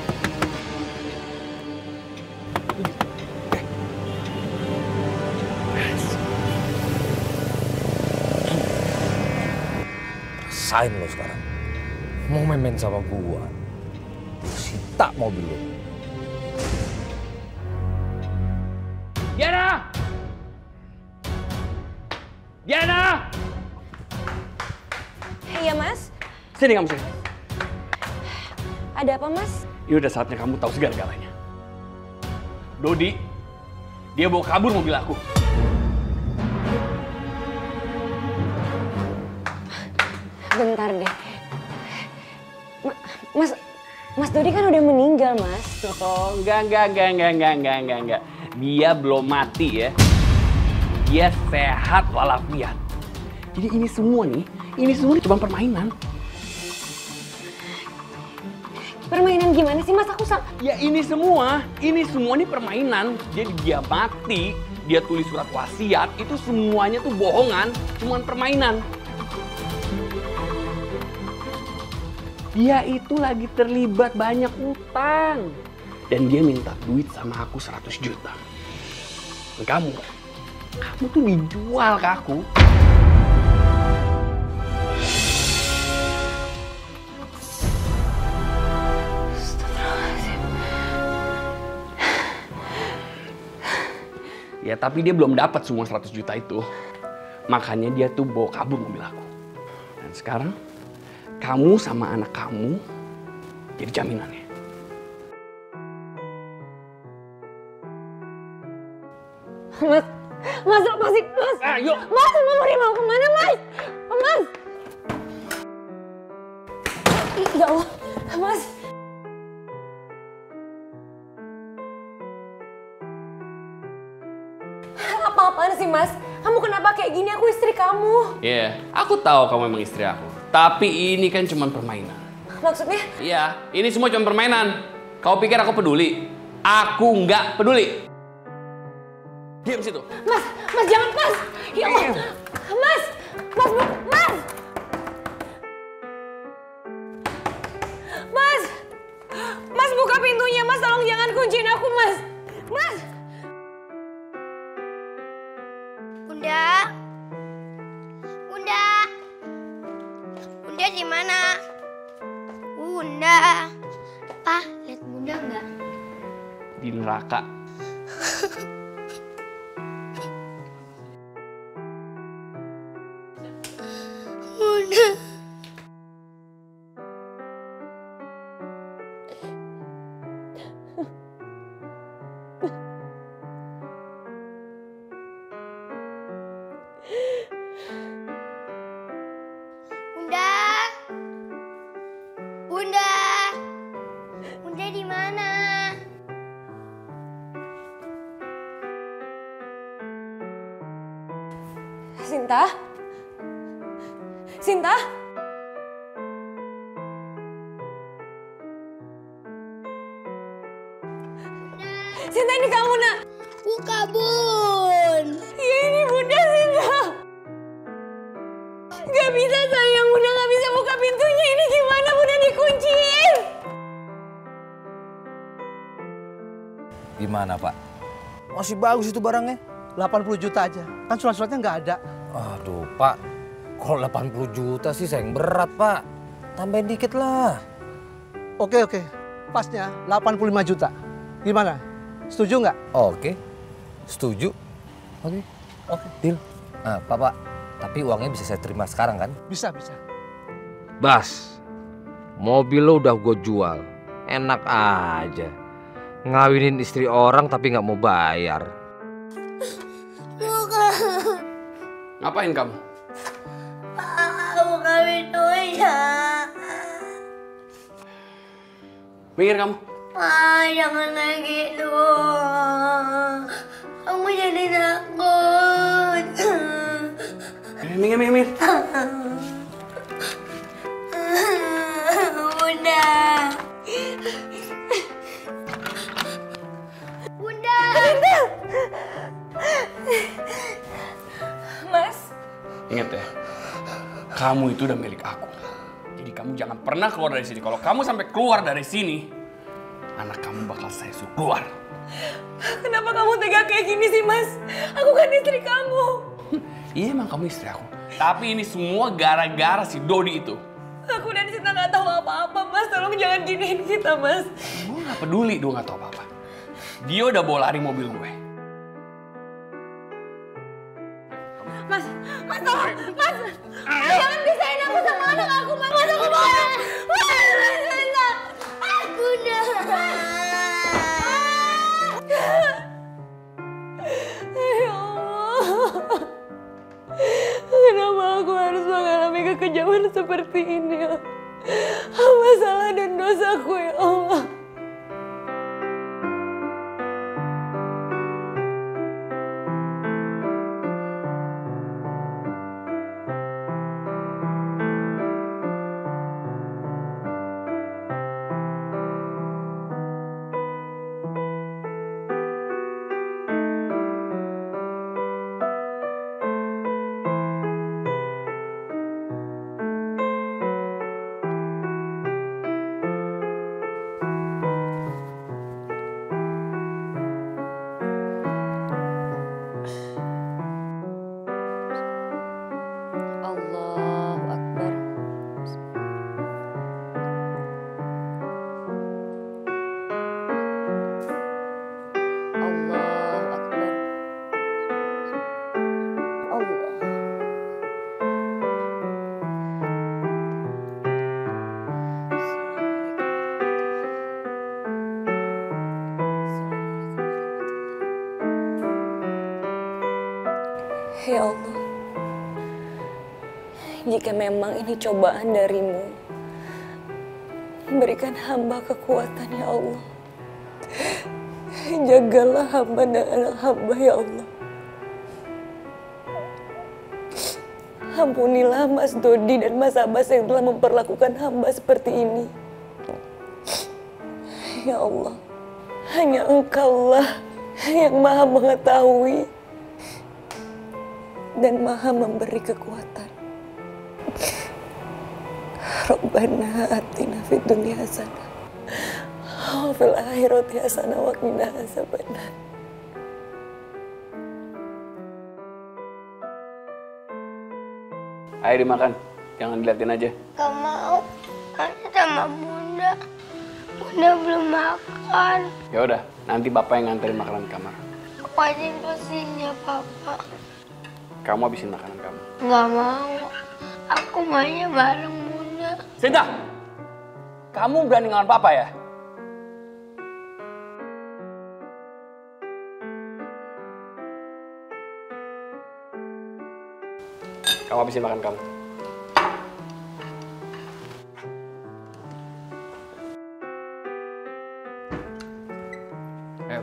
Rasain lo sekarang. Mau main sama gua. Sita mobil lo. Diana! Iya, Mas. Sini kamu sini. Ada apa, Mas? Ini udah saatnya kamu tahu segala-galanya. Dodi, dia bawa kabur mobil aku. Bentar deh. Mas Dodi kan udah meninggal, Mas. Oh, enggak. Dia belum mati ya. Dia sehat walafiat. Jadi ini semua cuma permainan. Permainan gimana sih, Mas? Ya ini semua nih permainan. Jadi dia mati, dia tulis surat wasiat, itu semuanya tuh bohongan, cuma permainan. Dia itu lagi terlibat banyak utang. Dan dia minta duit sama aku 100 juta. Dan kamu tuh dijual ke aku. Ya tapi dia belum dapat semua 100 juta itu. Makanya dia tuh bawa kabur mobil aku. Dan sekarang kamu sama anak kamu jadi jaminannya. Mas lepasin, Mas. Ayo. Mas, mau dibawa kemana, Mas? Mas. Ya Allah, Mas. Apa-apaan sih, Mas? Kamu kenapa kayak gini? Aku istri kamu. Iya, aku tahu kamu emang istri aku. Tapi ini kan cuma permainan. Maksudnya? Iya, ini semua cuma permainan. Kau pikir aku peduli? Aku nggak peduli. Diam situ. Mas jangan, Mas. Ya Allah. Mas. Mas buka pintunya, Mas. Tolong jangan kunciin aku, Mas. Mas. Bunda di mana? Bunda. Pa, lihat Bunda neraka. Bunda. Bunda. Bunda. Bunda di mana? Sinta? Sinta? Sinta, ini kamu, Nak. Buka, Bun. Ya, ini Bunda, Sinta. Gak bisa, sayang. Bunda gak bisa buka pintunya. Ini gimana? Bunda dikunciin. Gimana, Pak? Masih bagus itu barangnya. 80 juta aja. Kan surat-suratnya nggak ada. Aduh, Pak. Kalau 80 juta sih sayang berat, Pak. Tambahin dikit lah. Oke. Pasnya 85 juta. Gimana? Setuju nggak? Oke. Setuju. Oke. Deal. Nah, Pak. Tapi uangnya bisa saya terima sekarang kan? Bisa. Bas, mobil lo udah gue jual. Enak aja. Ngawinin istri orang tapi nggak mau bayar. Ngapain kamu? Mau kawin Uya. Minggir kamu. Jangan lagi dong. Aku jadi takut. Minggir. Bunda. Bunda. Mas. Ingat ya, kamu itu udah milik aku. Jadi kamu jangan pernah keluar dari sini. Kalau kamu sampai keluar dari sini, anak kamu bakal saya suruh keluar. Kenapa kamu tega kayak gini sih, Mas? Aku kan istri kamu. Iya, emang kamu istri aku. Tapi ini semua gara-gara si Dodi itu. Aku dan Sinta nggak tahu apa-apa, Mas. Tolong jangan giniin kita, Mas. Gue nggak peduli dia nggak tahu apa-apa. Dia udah bawa lari mobil gue. Mas, tolong, Mas. Jangan pisahin aku sama anak aku, Mas. Aku mau. Bunda. Ya Allah. Kenapa aku harus mengalami kekejaman seperti ini? Apa salah dan dosaku, ya Allah? Ya Allah, jika memang ini cobaan darimu, berikan hamba kekuatan, ya Allah. Jagalah hamba dan anak hamba, ya Allah. Ampunilah Mas Dodi dan Mas Abbas yang telah memperlakukan hamba seperti ini. Ya Allah, hanya Engkaulah yang Maha mengetahui dan Maha memberi kekuatan. Rabbana atina fid dunya hasanah wa fil akhirati hasanah wa qina adzabannar. Ayo dimakan, jangan diliatin aja. Gak mau, nanti sama Bunda. Bunda belum makan. Ya udah, Nanti Bapak yang nganterin makanan di kamar. Apa aja yang pastinya, Papa? Kamu habisin makanan kamu. Nggak mau. Aku mainnya bareng Bunda. Sinta! Kamu berani ngelawan Papa ya? Kamu habisin makan kamu.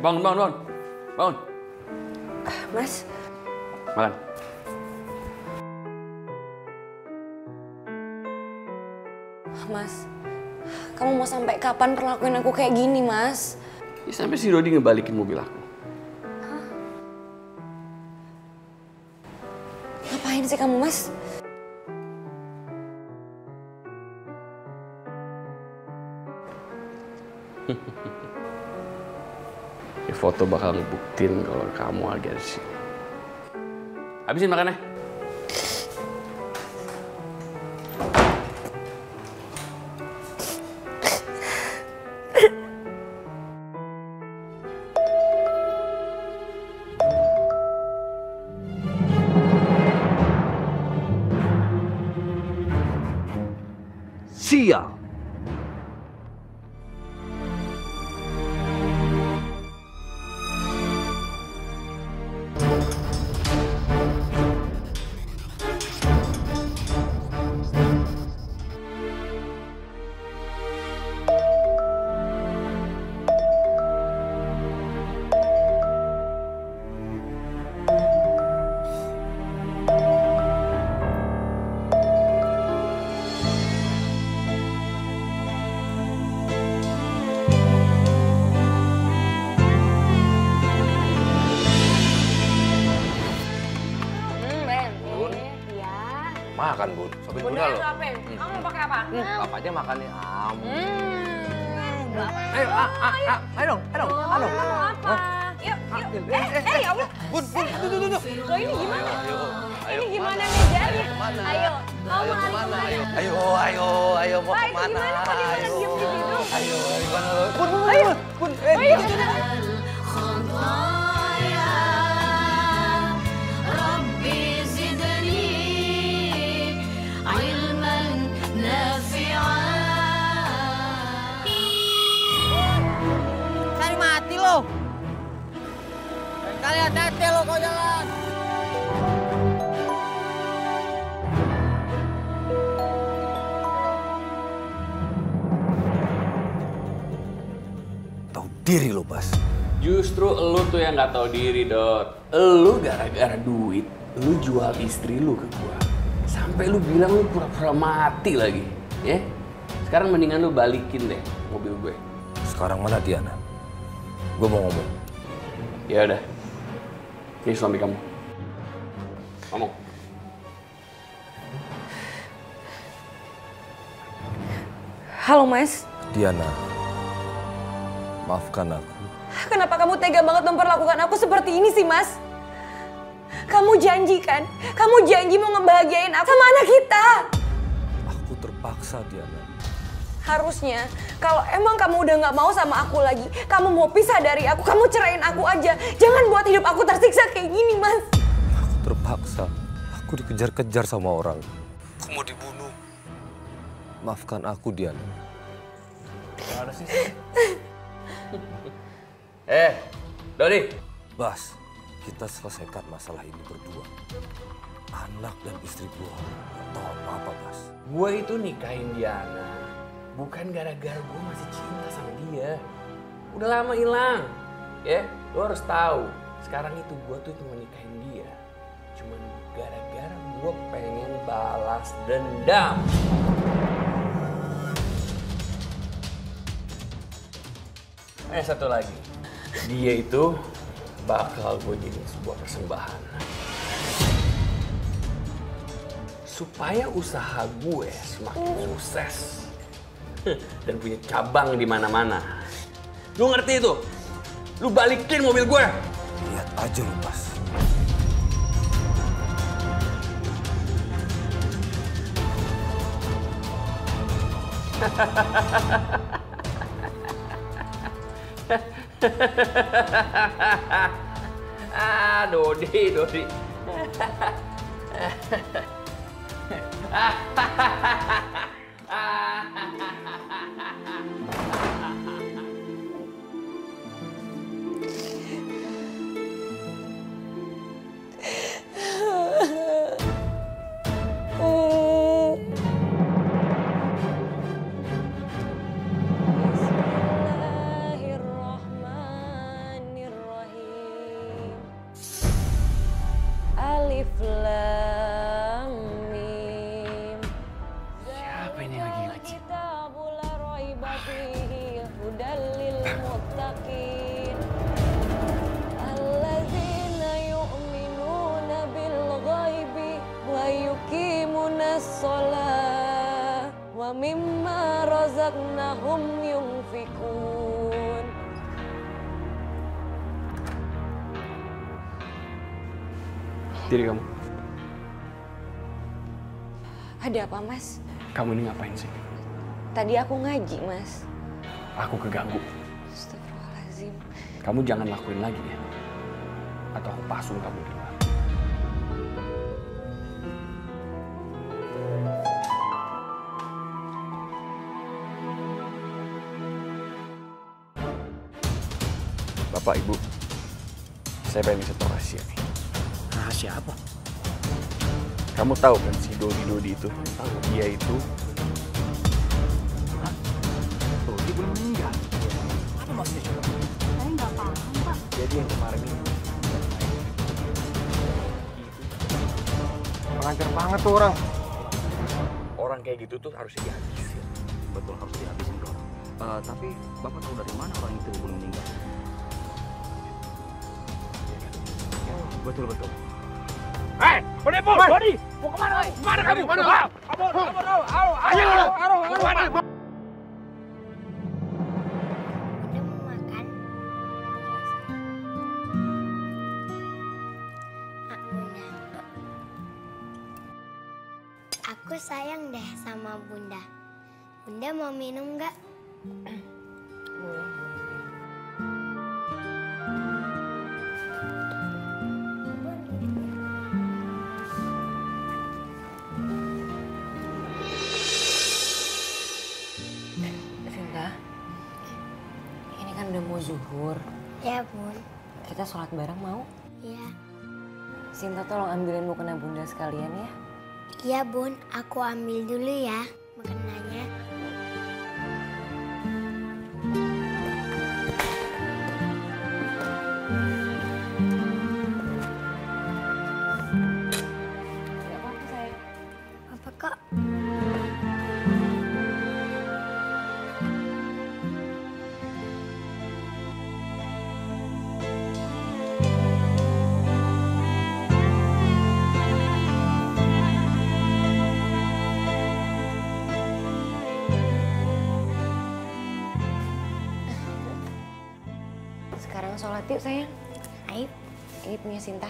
Bangun. Mas. Makan. Mas, kamu mau sampai kapan perlakuin aku kayak gini, Mas? Ya, sampai si Dodi ngebalikin mobil aku. Ngapain sih kamu, Mas? Ya, foto bakal ngebuktiin kalau kamu lagi ada di sini. Habisin makannya. Sial. Makan, Bun. Sobat Bunda loh. Kamu mau pakai apa? Papanya makan nih. Ayo dong. Apa? Yuk. Ya Allah. Bun, duduk. Loh, ini gimana? Ayo. Ini gimana nih jadi? Ayo. Ayo kemana? Ayo mau kemana? Ayo. Ayo, gimana lo? Bun. Ayo. Cari mati lo. Kalian hati lo kau jalan. Tahu diri lo, Bas. Justru elu tuh yang nggak tahu diri, Dot. Elu gara-gara duit, lu jual istri lu ke gua. Sampai lu bilang lu pura-pura mati lagi, ya? Sekarang mendingan lu balikin deh mobil gue. Sekarang mana Diana? Gue mau ngomong. Ya udah. Ini suami kamu. Ngomong. Halo, Mas. Diana, maafkan aku. Kenapa kamu tega banget memperlakukan aku seperti ini sih, Mas? Kamu janji kan? Kamu janji mau ngebahagiain aku sama anak kita. Aku terpaksa, Diana. Harusnya, kalau emang kamu udah gak mau sama aku lagi, kamu mau pisah dari aku, kamu cerain aku aja. Jangan buat hidup aku tersiksa kayak gini, Mas. Aku terpaksa. Aku dikejar-kejar sama orang. Aku mau dibunuh. Maafkan aku, Diana. Gimana sih? Dodi. Bas, kita selesaikan masalah ini berdua. Anak dan istri gua gak tahu apa-apa, Bas. Gue itu nikahin Diana. Bukan gara-gara gue masih cinta sama dia. Udah lama hilang. Ya, lo harus tahu. Sekarang itu gue tuh cuma nikahin dia. Cuman gara-gara gue pengen balas dendam. Satu lagi. Dia itu bakal gue jadi sebuah persembahan. Supaya usaha gue semakin sukses. Dan punya cabang di mana-mana. Lu ngerti itu? Lu balikin mobil gue. Lihat aja lu, Bas. Dodi. Alif Lam Mim. Siapa ini yang lagi ngaji? Kitabul la raiba fihi hudal lil muttaqin. Allazina yu'minuna bil ghaibi wa yuqimunas shalah wa mimma razaqnahum yunfikun. Diri kamu. Ada apa, Mas? Kamu ini ngapain sih? Tadi aku ngaji, Mas. Aku keganggu. Astagfirullahaladzim. Kamu jangan lakuin lagi ya. Atau aku pasung kamu di luar. Bapak, Ibu, saya pengen bisa tahu rahasia nih. Rahasia apa? Kamu tahu kan si Dodi itu? Dia itu... Dodi belum meninggal. Apa maksudnya coba? Saya nggak paham, Pak. Jadi yang kemarin ini... Pengajar banget tuh orang. Orang kayak gitu tuh harus dihabisin. Betul, harus dihabisin dong. Tapi Bapak tahu dari mana orang itu belum meninggal? Betul. Hei, penipu, Dodi! Mau kemana? Kemana kamu? Kemana? Ayo, kemana? Aku sayang deh sama Bunda. Bunda mau minum nggak? Sinta, ini kan udah mau zuhur. Ya, Bun. Kita sholat bareng mau? Ya. Sinta tolong ambilin mukena Bunda sekalian ya. Iya, Bun. Aku ambil dulu ya makanannya. Gak apa-apa, sayang. Apa kok? Sekarang sholat yuk, sayang. Ayo. Ini punya Sinta.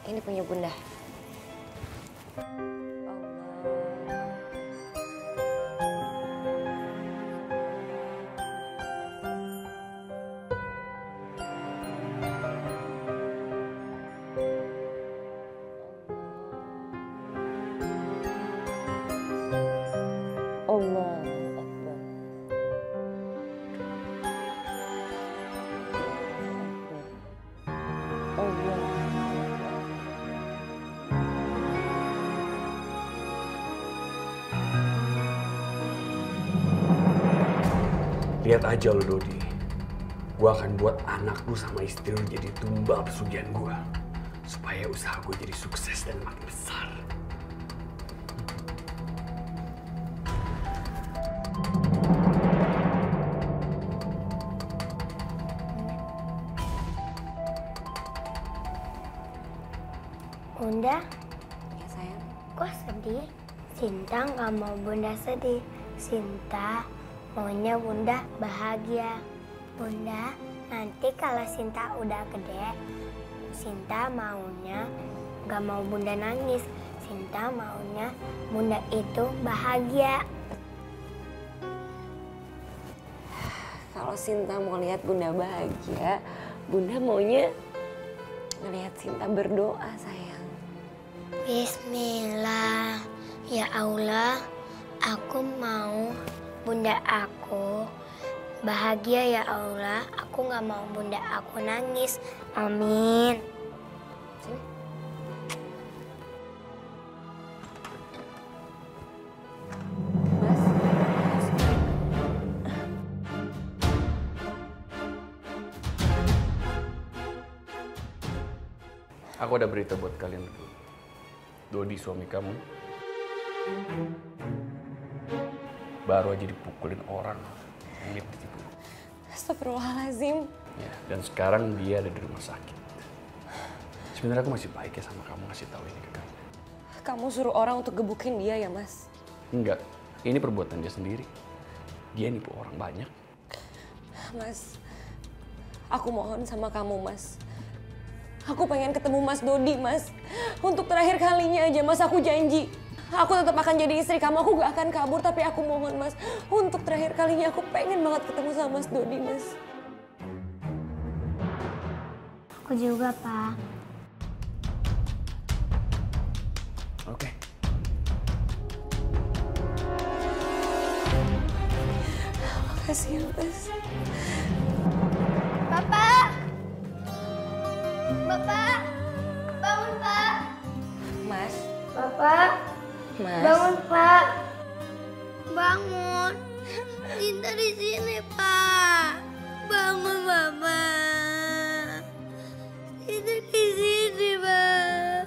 Ini punya Bunda. Allah Akbar. Lihat aja lo, Dodi. Gua akan buat anak lu sama istri lu jadi tumbal pesugihan gua. Supaya usaha gua jadi sukses dan makin besar. Bunda, Ya, sayang. kok sedih? Sinta nggak mau Bunda sedih. Sinta maunya Bunda bahagia. Bunda, nanti kalau Sinta udah gede, Sinta maunya nggak mau Bunda nangis. Sinta maunya Bunda itu bahagia. Kalau Sinta mau lihat Bunda bahagia, Bunda maunya ngelihat Sinta berdoa, sayang. Bismillah. Ya Allah, aku mau bunda aku bahagia ya Allah. Aku gak mau bunda aku nangis. Amin. Sini. Aku ada berita buat kalian berdua. Dodi, suami kamu, baru aja dipukulin orang. Astagfirullahaladzim. Ya, dan sekarang dia ada di rumah sakit. Sebenarnya aku masih baik ya sama kamu ngasih tahu ini ke kamu. Kamu suruh orang untuk gebukin dia ya, Mas? Enggak, ini perbuatan dia sendiri. Dia nipu orang banyak. Mas, aku mohon sama kamu, Mas. Aku pengen ketemu Mas Dodi, Mas. Untuk terakhir kalinya aja, Mas, aku janji. Aku tetap akan jadi istri kamu, aku gak akan kabur. Tapi aku mohon, Mas, untuk terakhir kalinya aku pengen banget ketemu sama Mas Dodi, Mas. Aku juga, Pak. Oke. Makasih ya, Mas. Bapak! Bapak! Bangun, Pak! Mas. Bapak! Mas. Bangun, Pak! Bangun! Cinta di sini, Pak! Bangun, Bapak! Cinta di sini, Pak!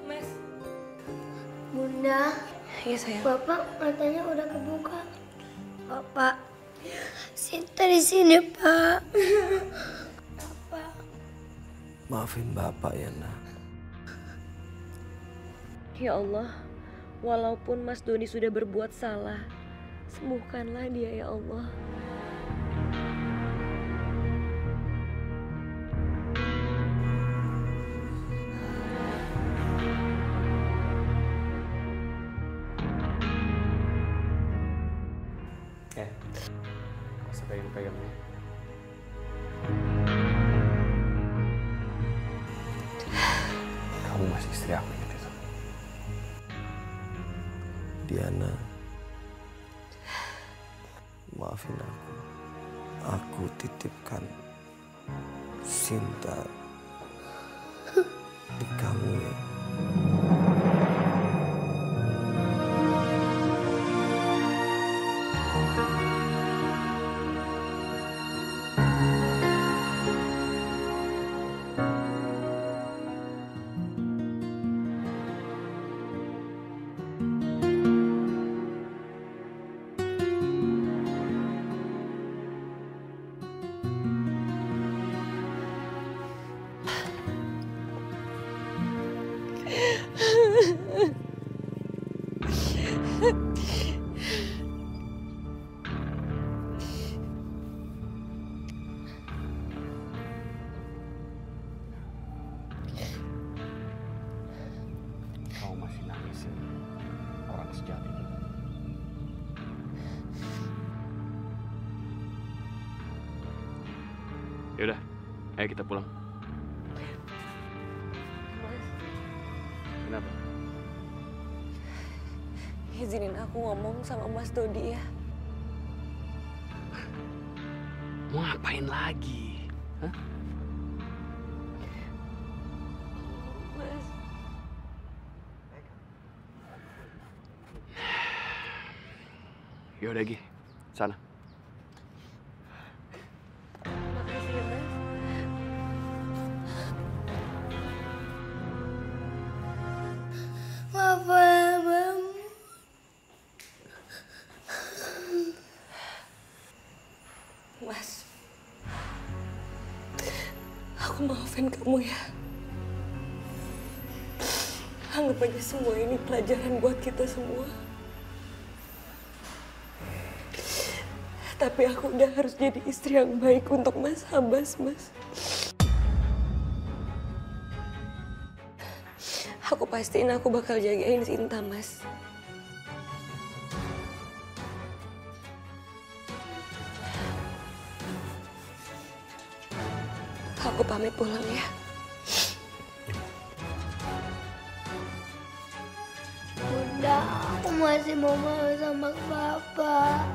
Mas. Bunda. Iya, sayang. Bapak matanya udah kebuka. Bapak. Cinta di sini, Pak. Maafin Bapak ya, Nak. Ya Allah, walaupun Mas Dodi sudah berbuat salah, sembuhkanlah dia ya Allah. Gak usah pegang-pegangnya. Kamu masih istri aku gitu. Diana, maafin aku. Aku titipkan Sinta di kamu ya. Kamu masih nangisin orang sejahat itu. Yaudah, ayo kita pulang. Mas, Kenapa? izinin aku ngomong sama Mas Dodi ya. Mau ngapain lagi? Hah? Mas. Yaudah, Gi. Sana. Makasih ya, Mas. Bapak, bangun. Mas, aku maafin kamu ya. Anggap aja semua ini pelajaran buat kita semua. Tapi aku udah harus jadi istri yang baik untuk Mas Abbas, Mas. Aku pastiin aku bakal jagain Sinta, Mas. pamit pulang ya. Bunda, aku masih mau main sama Bapak.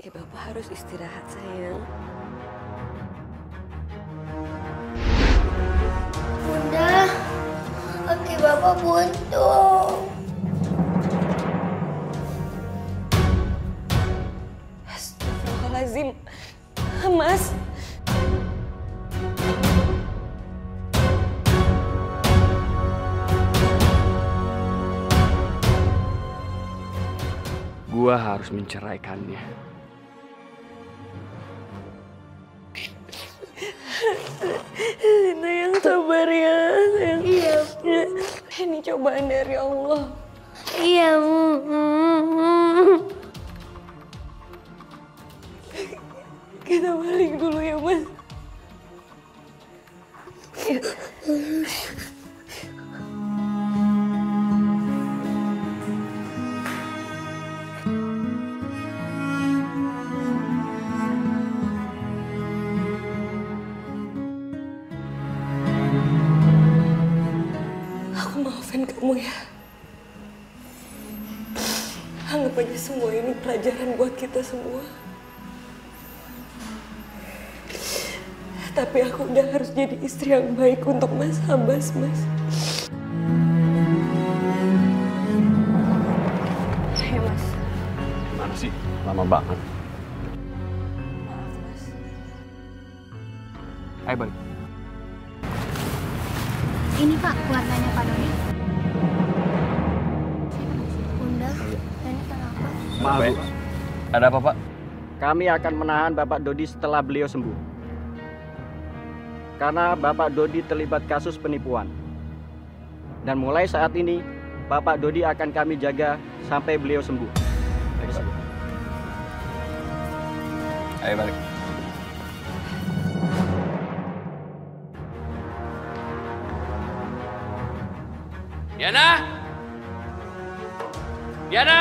Ya Bapak harus istirahat sayang. Bunda, kaki Bapak buntung. Astagfirullahaladzim. Mas. Gua harus menceraikannya. Sinta yang sabar ya sayang. Iya, Bu. Ini cobaan dari Allah. Iya, Bu. Kita balik dulu ya Mas. Aku maafin kamu ya. Anggap aja semua ini pelajaran buat kita semua. Tapi aku udah harus jadi istri yang baik untuk Mas Abbas, Mas. Ya, Mas. Gimana sih? Lama banget. Maaf, Mas. Ayo balik. Ini Pak, keluarganya Pak Dodi. Bunda, ini kenapa? Maaf, Bu. Ada apa, Pak? Kami akan menahan Bapak Dodi setelah beliau sembuh. Karena Bapak Dodi terlibat kasus penipuan. Dan mulai saat ini, Bapak Dodi akan kami jaga sampai beliau sembuh. Ayo balik. Diana! Diana!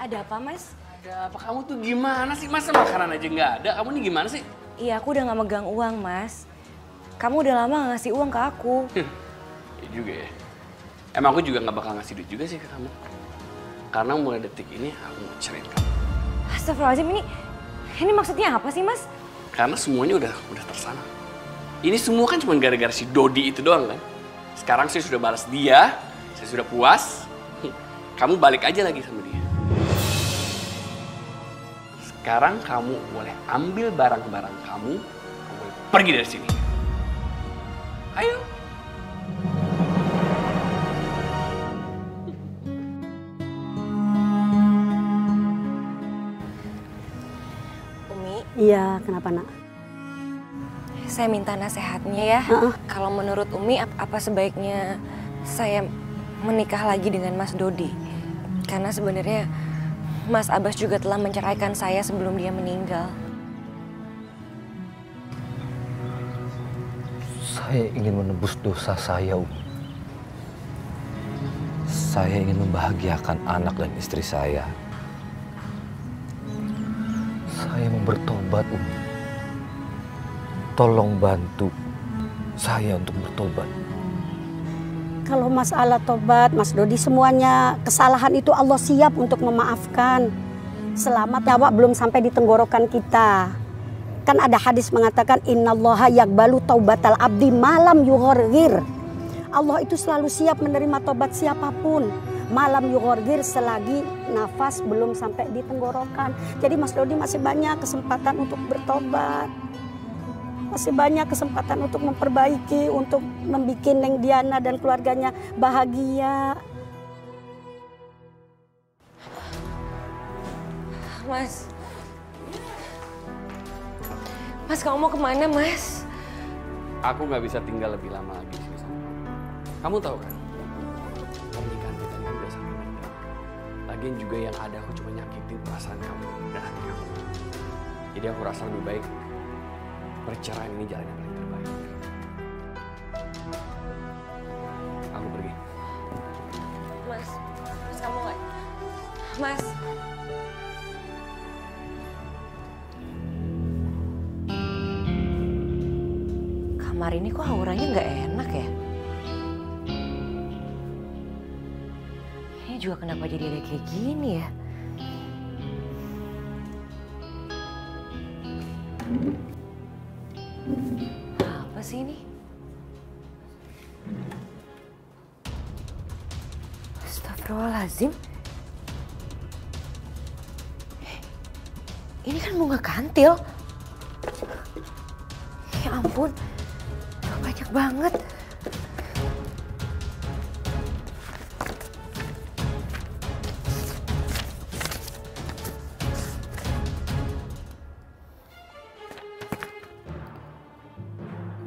Ada apa, Mas? Ada apa? Kamu tuh gimana sih? Masa makanan aja nggak ada? Kamu nih gimana sih? Iya, aku udah gak megang uang, Mas. Kamu udah lama gak ngasih uang ke aku. Iya juga ya. Emang aku juga nggak bakal ngasih duit juga sih ke kamu. Karena mulai detik ini aku mau ceraiin kamu. Astagfirullahaladzim, ini maksudnya apa sih, Mas? Karena semuanya udah tersana. Ini semua kan cuma gara-gara si Dodi itu doang kan. Sekarang saya sudah balas dia, saya sudah puas. Kamu balik aja lagi sama dia. Sekarang kamu boleh ambil barang-barang kamu boleh pergi dari sini. Ayo. Umi. Iya, kenapa nak? Saya minta nasihatnya ya. Kalau menurut Umi, apa sebaiknya saya menikah lagi dengan Mas Dodi? Karena sebenarnya Mas Abbas juga telah menceraikan saya sebelum dia meninggal. Saya ingin menebus dosa saya, Umi. Saya ingin membahagiakan anak dan istri saya. Saya mau bertobat, Umi. Tolong bantu saya untuk bertobat. Kalau masalah tobat, Mas Dodi, semuanya kesalahan itu Allah siap untuk memaafkan. Selama nyawa belum sampai di tenggorokan kita. Kan ada hadis mengatakan innallaha yaqbalu taubatal abdi malam yughorgir. Allah itu selalu siap menerima tobat siapapun. Malam yughorgir selagi nafas belum sampai di tenggorokan. Jadi Mas Dodi masih banyak kesempatan untuk bertobat. Masih banyak kesempatan untuk memperbaiki, untuk membuat Neng Diana dan keluarganya bahagia. Mas, kamu mau kemana, Mas? Aku nggak bisa tinggal lebih lama lagi di sini sama kamu. Kamu tahu kan? Pernikahan kita ini udah sampai mana. Lagian juga yang ada aku cuma nyakitin perasaan kamu dan hati kamu. Jadi aku rasa lebih baik perceraian ini jalan yang paling terbaik. Aku pergi. Mas kamu nggak? Mas. Kamar ini kok auranya nggak enak ya? Ini juga kenapa jadi ada kayak gini ya? Apa sih ini? Astagfirullahaladzim. Ini kan bunga kantil. Ya ampun, banyak banget.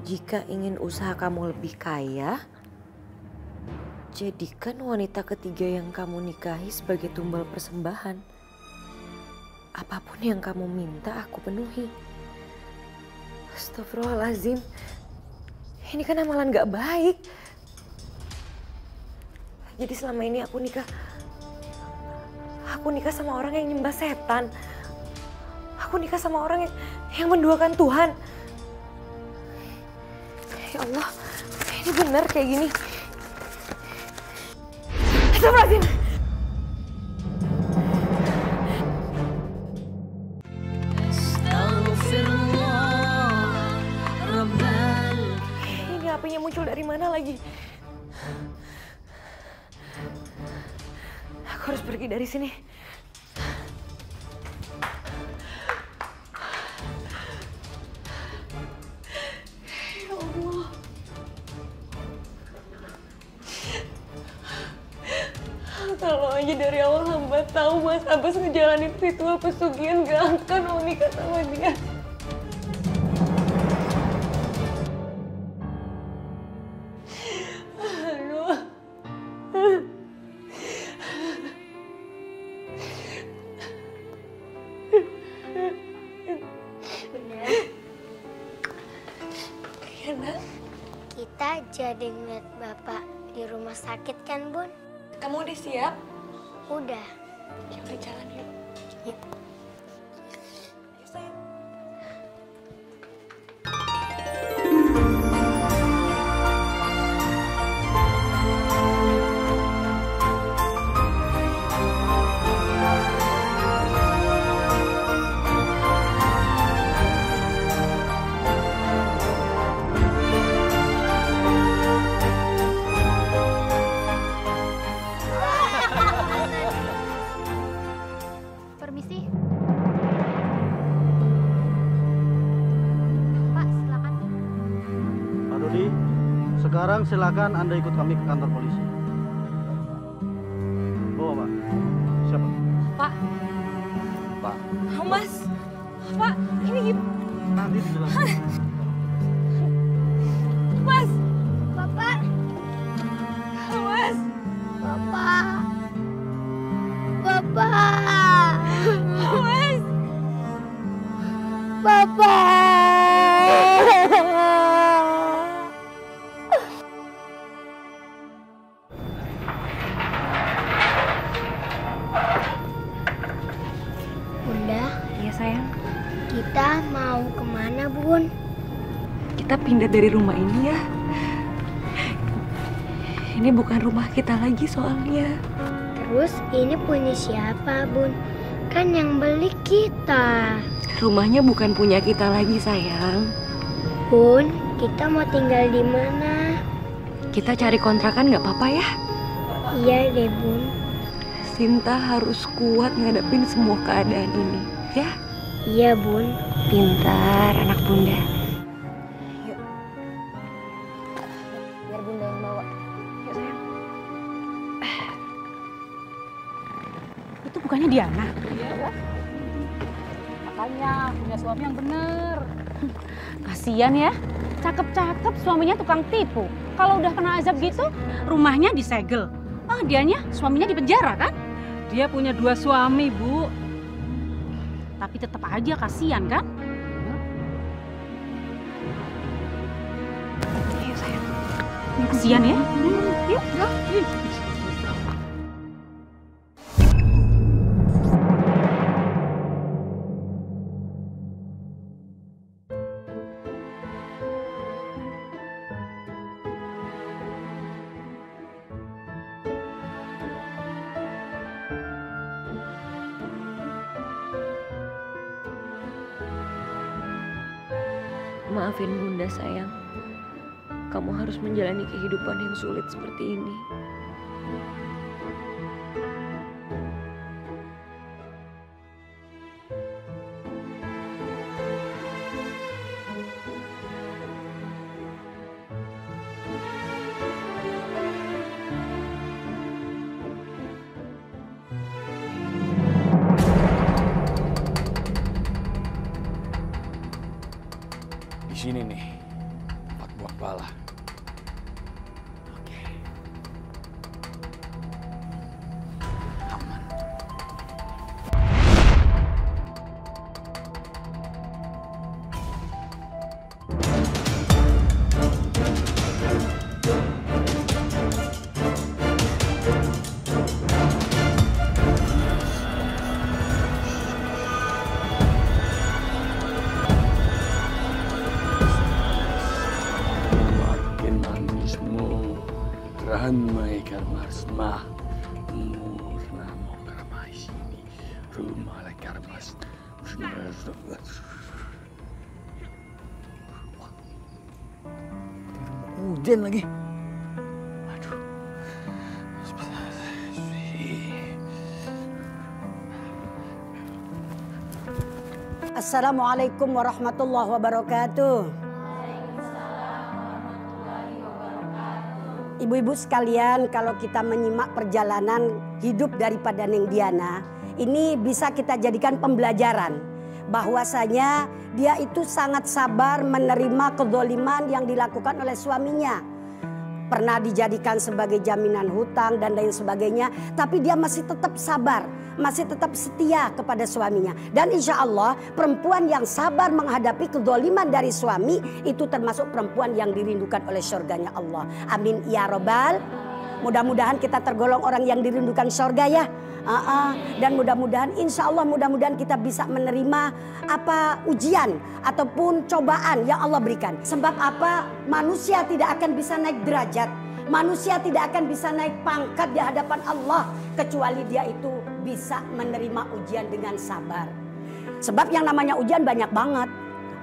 Jika ingin usaha kamu lebih kaya, jadikan wanita ketiga yang kamu nikahi sebagai tumbal persembahan. Apapun yang kamu minta, aku penuhi. Astagfirullahaladzim. Ini kan amalan gak baik. Jadi selama ini aku nikah sama orang yang nyembah setan. Aku nikah sama orang yang menduakan Tuhan. Ya Allah, ini benar kayak gini. Astagfirullahaladzim. Ini apinya muncul dari mana lagi? Aku harus pergi dari sini. Ya Allah. Kalau aja dari awal hamba tahu Mas Abbas ngejalanin ritual pesugihan, gak akan mau nikah sama dia. Aduh. Kita jadi ngeliat Bapak di rumah sakit kan, Bun? Kamu udah siap? Udah. Ya udah jalan yuk. Yuk. Ayo sayang. Permisi. Pak, silakan. Pak Dodi, sekarang silakan Anda ikut kami ke kantor polisi. Bawa, Pak. Siapa? Pak. Pak. Oh, Mas. Pak, ini gimana? Nanti dijelaskan. Mas. Bapak. Mas. Bapak. Bapak. Mas. Bunda, Iya sayang. kita mau kemana, Bun? Kita pindah dari rumah ini ya. Ini bukan rumah kita lagi soalnya. Terus ini punya siapa, Bun? Kan yang beli kita. Rumahnya bukan punya kita lagi sayang. Bun, kita mau tinggal di mana? Kita cari kontrakan nggak apa-apa ya? Iya deh, Bun. Sinta harus kuat ngadepin semua keadaan ini, ya? Iya, Bun. Pintar anak bunda. Yuk. Biar Bunda yang bawa. Yuk sayang. Itu bukannya Diana? Iya. Makanya punya suami yang bener. Kasian ya, cakep-cakep suaminya tukang tipu. Kalau udah kena azab gitu, rumahnya disegel. Ah, dianya suaminya di penjara kan? Dia punya 2 suami, Bu. Tapi tetap aja kasihan kan? Ayo sayang. Kasihan ya? Yuk, yuk. Maafin Bunda sayang. Kamu harus menjalani kehidupan yang sulit seperti ini. Di sini nih, 4 buah bala. Oke. Aman. Ramai karmas mah murna mau keramai sini rumah lagi karmas hujan lagi. Aduh. Assalamualaikum warahmatullahi wabarakatuh. Ibu-ibu sekalian, kalau kita menyimak perjalanan hidup daripada Neng Diana, ini bisa kita jadikan pembelajaran bahwasanya dia itu sangat sabar menerima kezaliman yang dilakukan oleh suaminya. Pernah dijadikan sebagai jaminan hutang dan lain sebagainya, tapi dia masih tetap sabar, masih tetap setia kepada suaminya. Dan insya Allah perempuan yang sabar menghadapi kezaliman dari suami itu termasuk perempuan yang dirindukan oleh surganya Allah. Amin ya robbal. Mudah-mudahan kita tergolong orang yang dirindukan surga ya. Dan mudah-mudahan insya Allah mudah-mudahan kita bisa menerima apa ujian ataupun cobaan yang Allah berikan. Sebab apa? Manusia tidak akan bisa naik derajat, manusia tidak akan bisa naik pangkat di hadapan Allah kecuali dia itu bisa menerima ujian dengan sabar. Sebab yang namanya ujian banyak banget.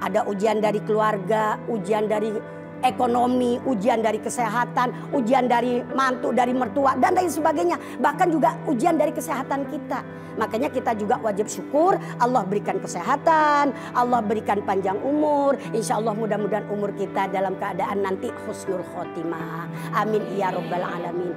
Ada ujian dari keluarga, ujian dari ekonomi, ujian dari kesehatan, ujian dari mantu, dari mertua dan lain sebagainya. Bahkan juga ujian dari kesehatan kita. Makanya kita juga wajib syukur Allah berikan kesehatan, Allah berikan panjang umur. Insya Allah mudah-mudahan umur kita dalam keadaan nanti husnul khotimah. Amin ya robbal alamin.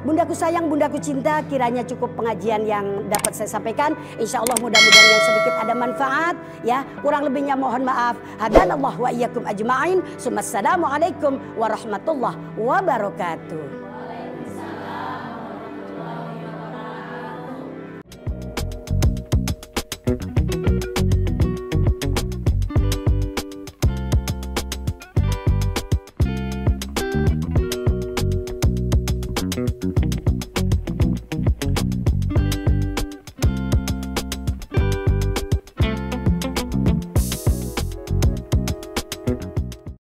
Bundaku sayang, bundaku cinta, kiranya cukup pengajian yang dapat saya sampaikan. Insya Allah mudah-mudahan yang sedikit ada manfaat ya. Kurang lebihnya mohon maaf. Hadanallahu wa iyyakum ajma'in. Assalamualaikum warahmatullahi wabarakatuh.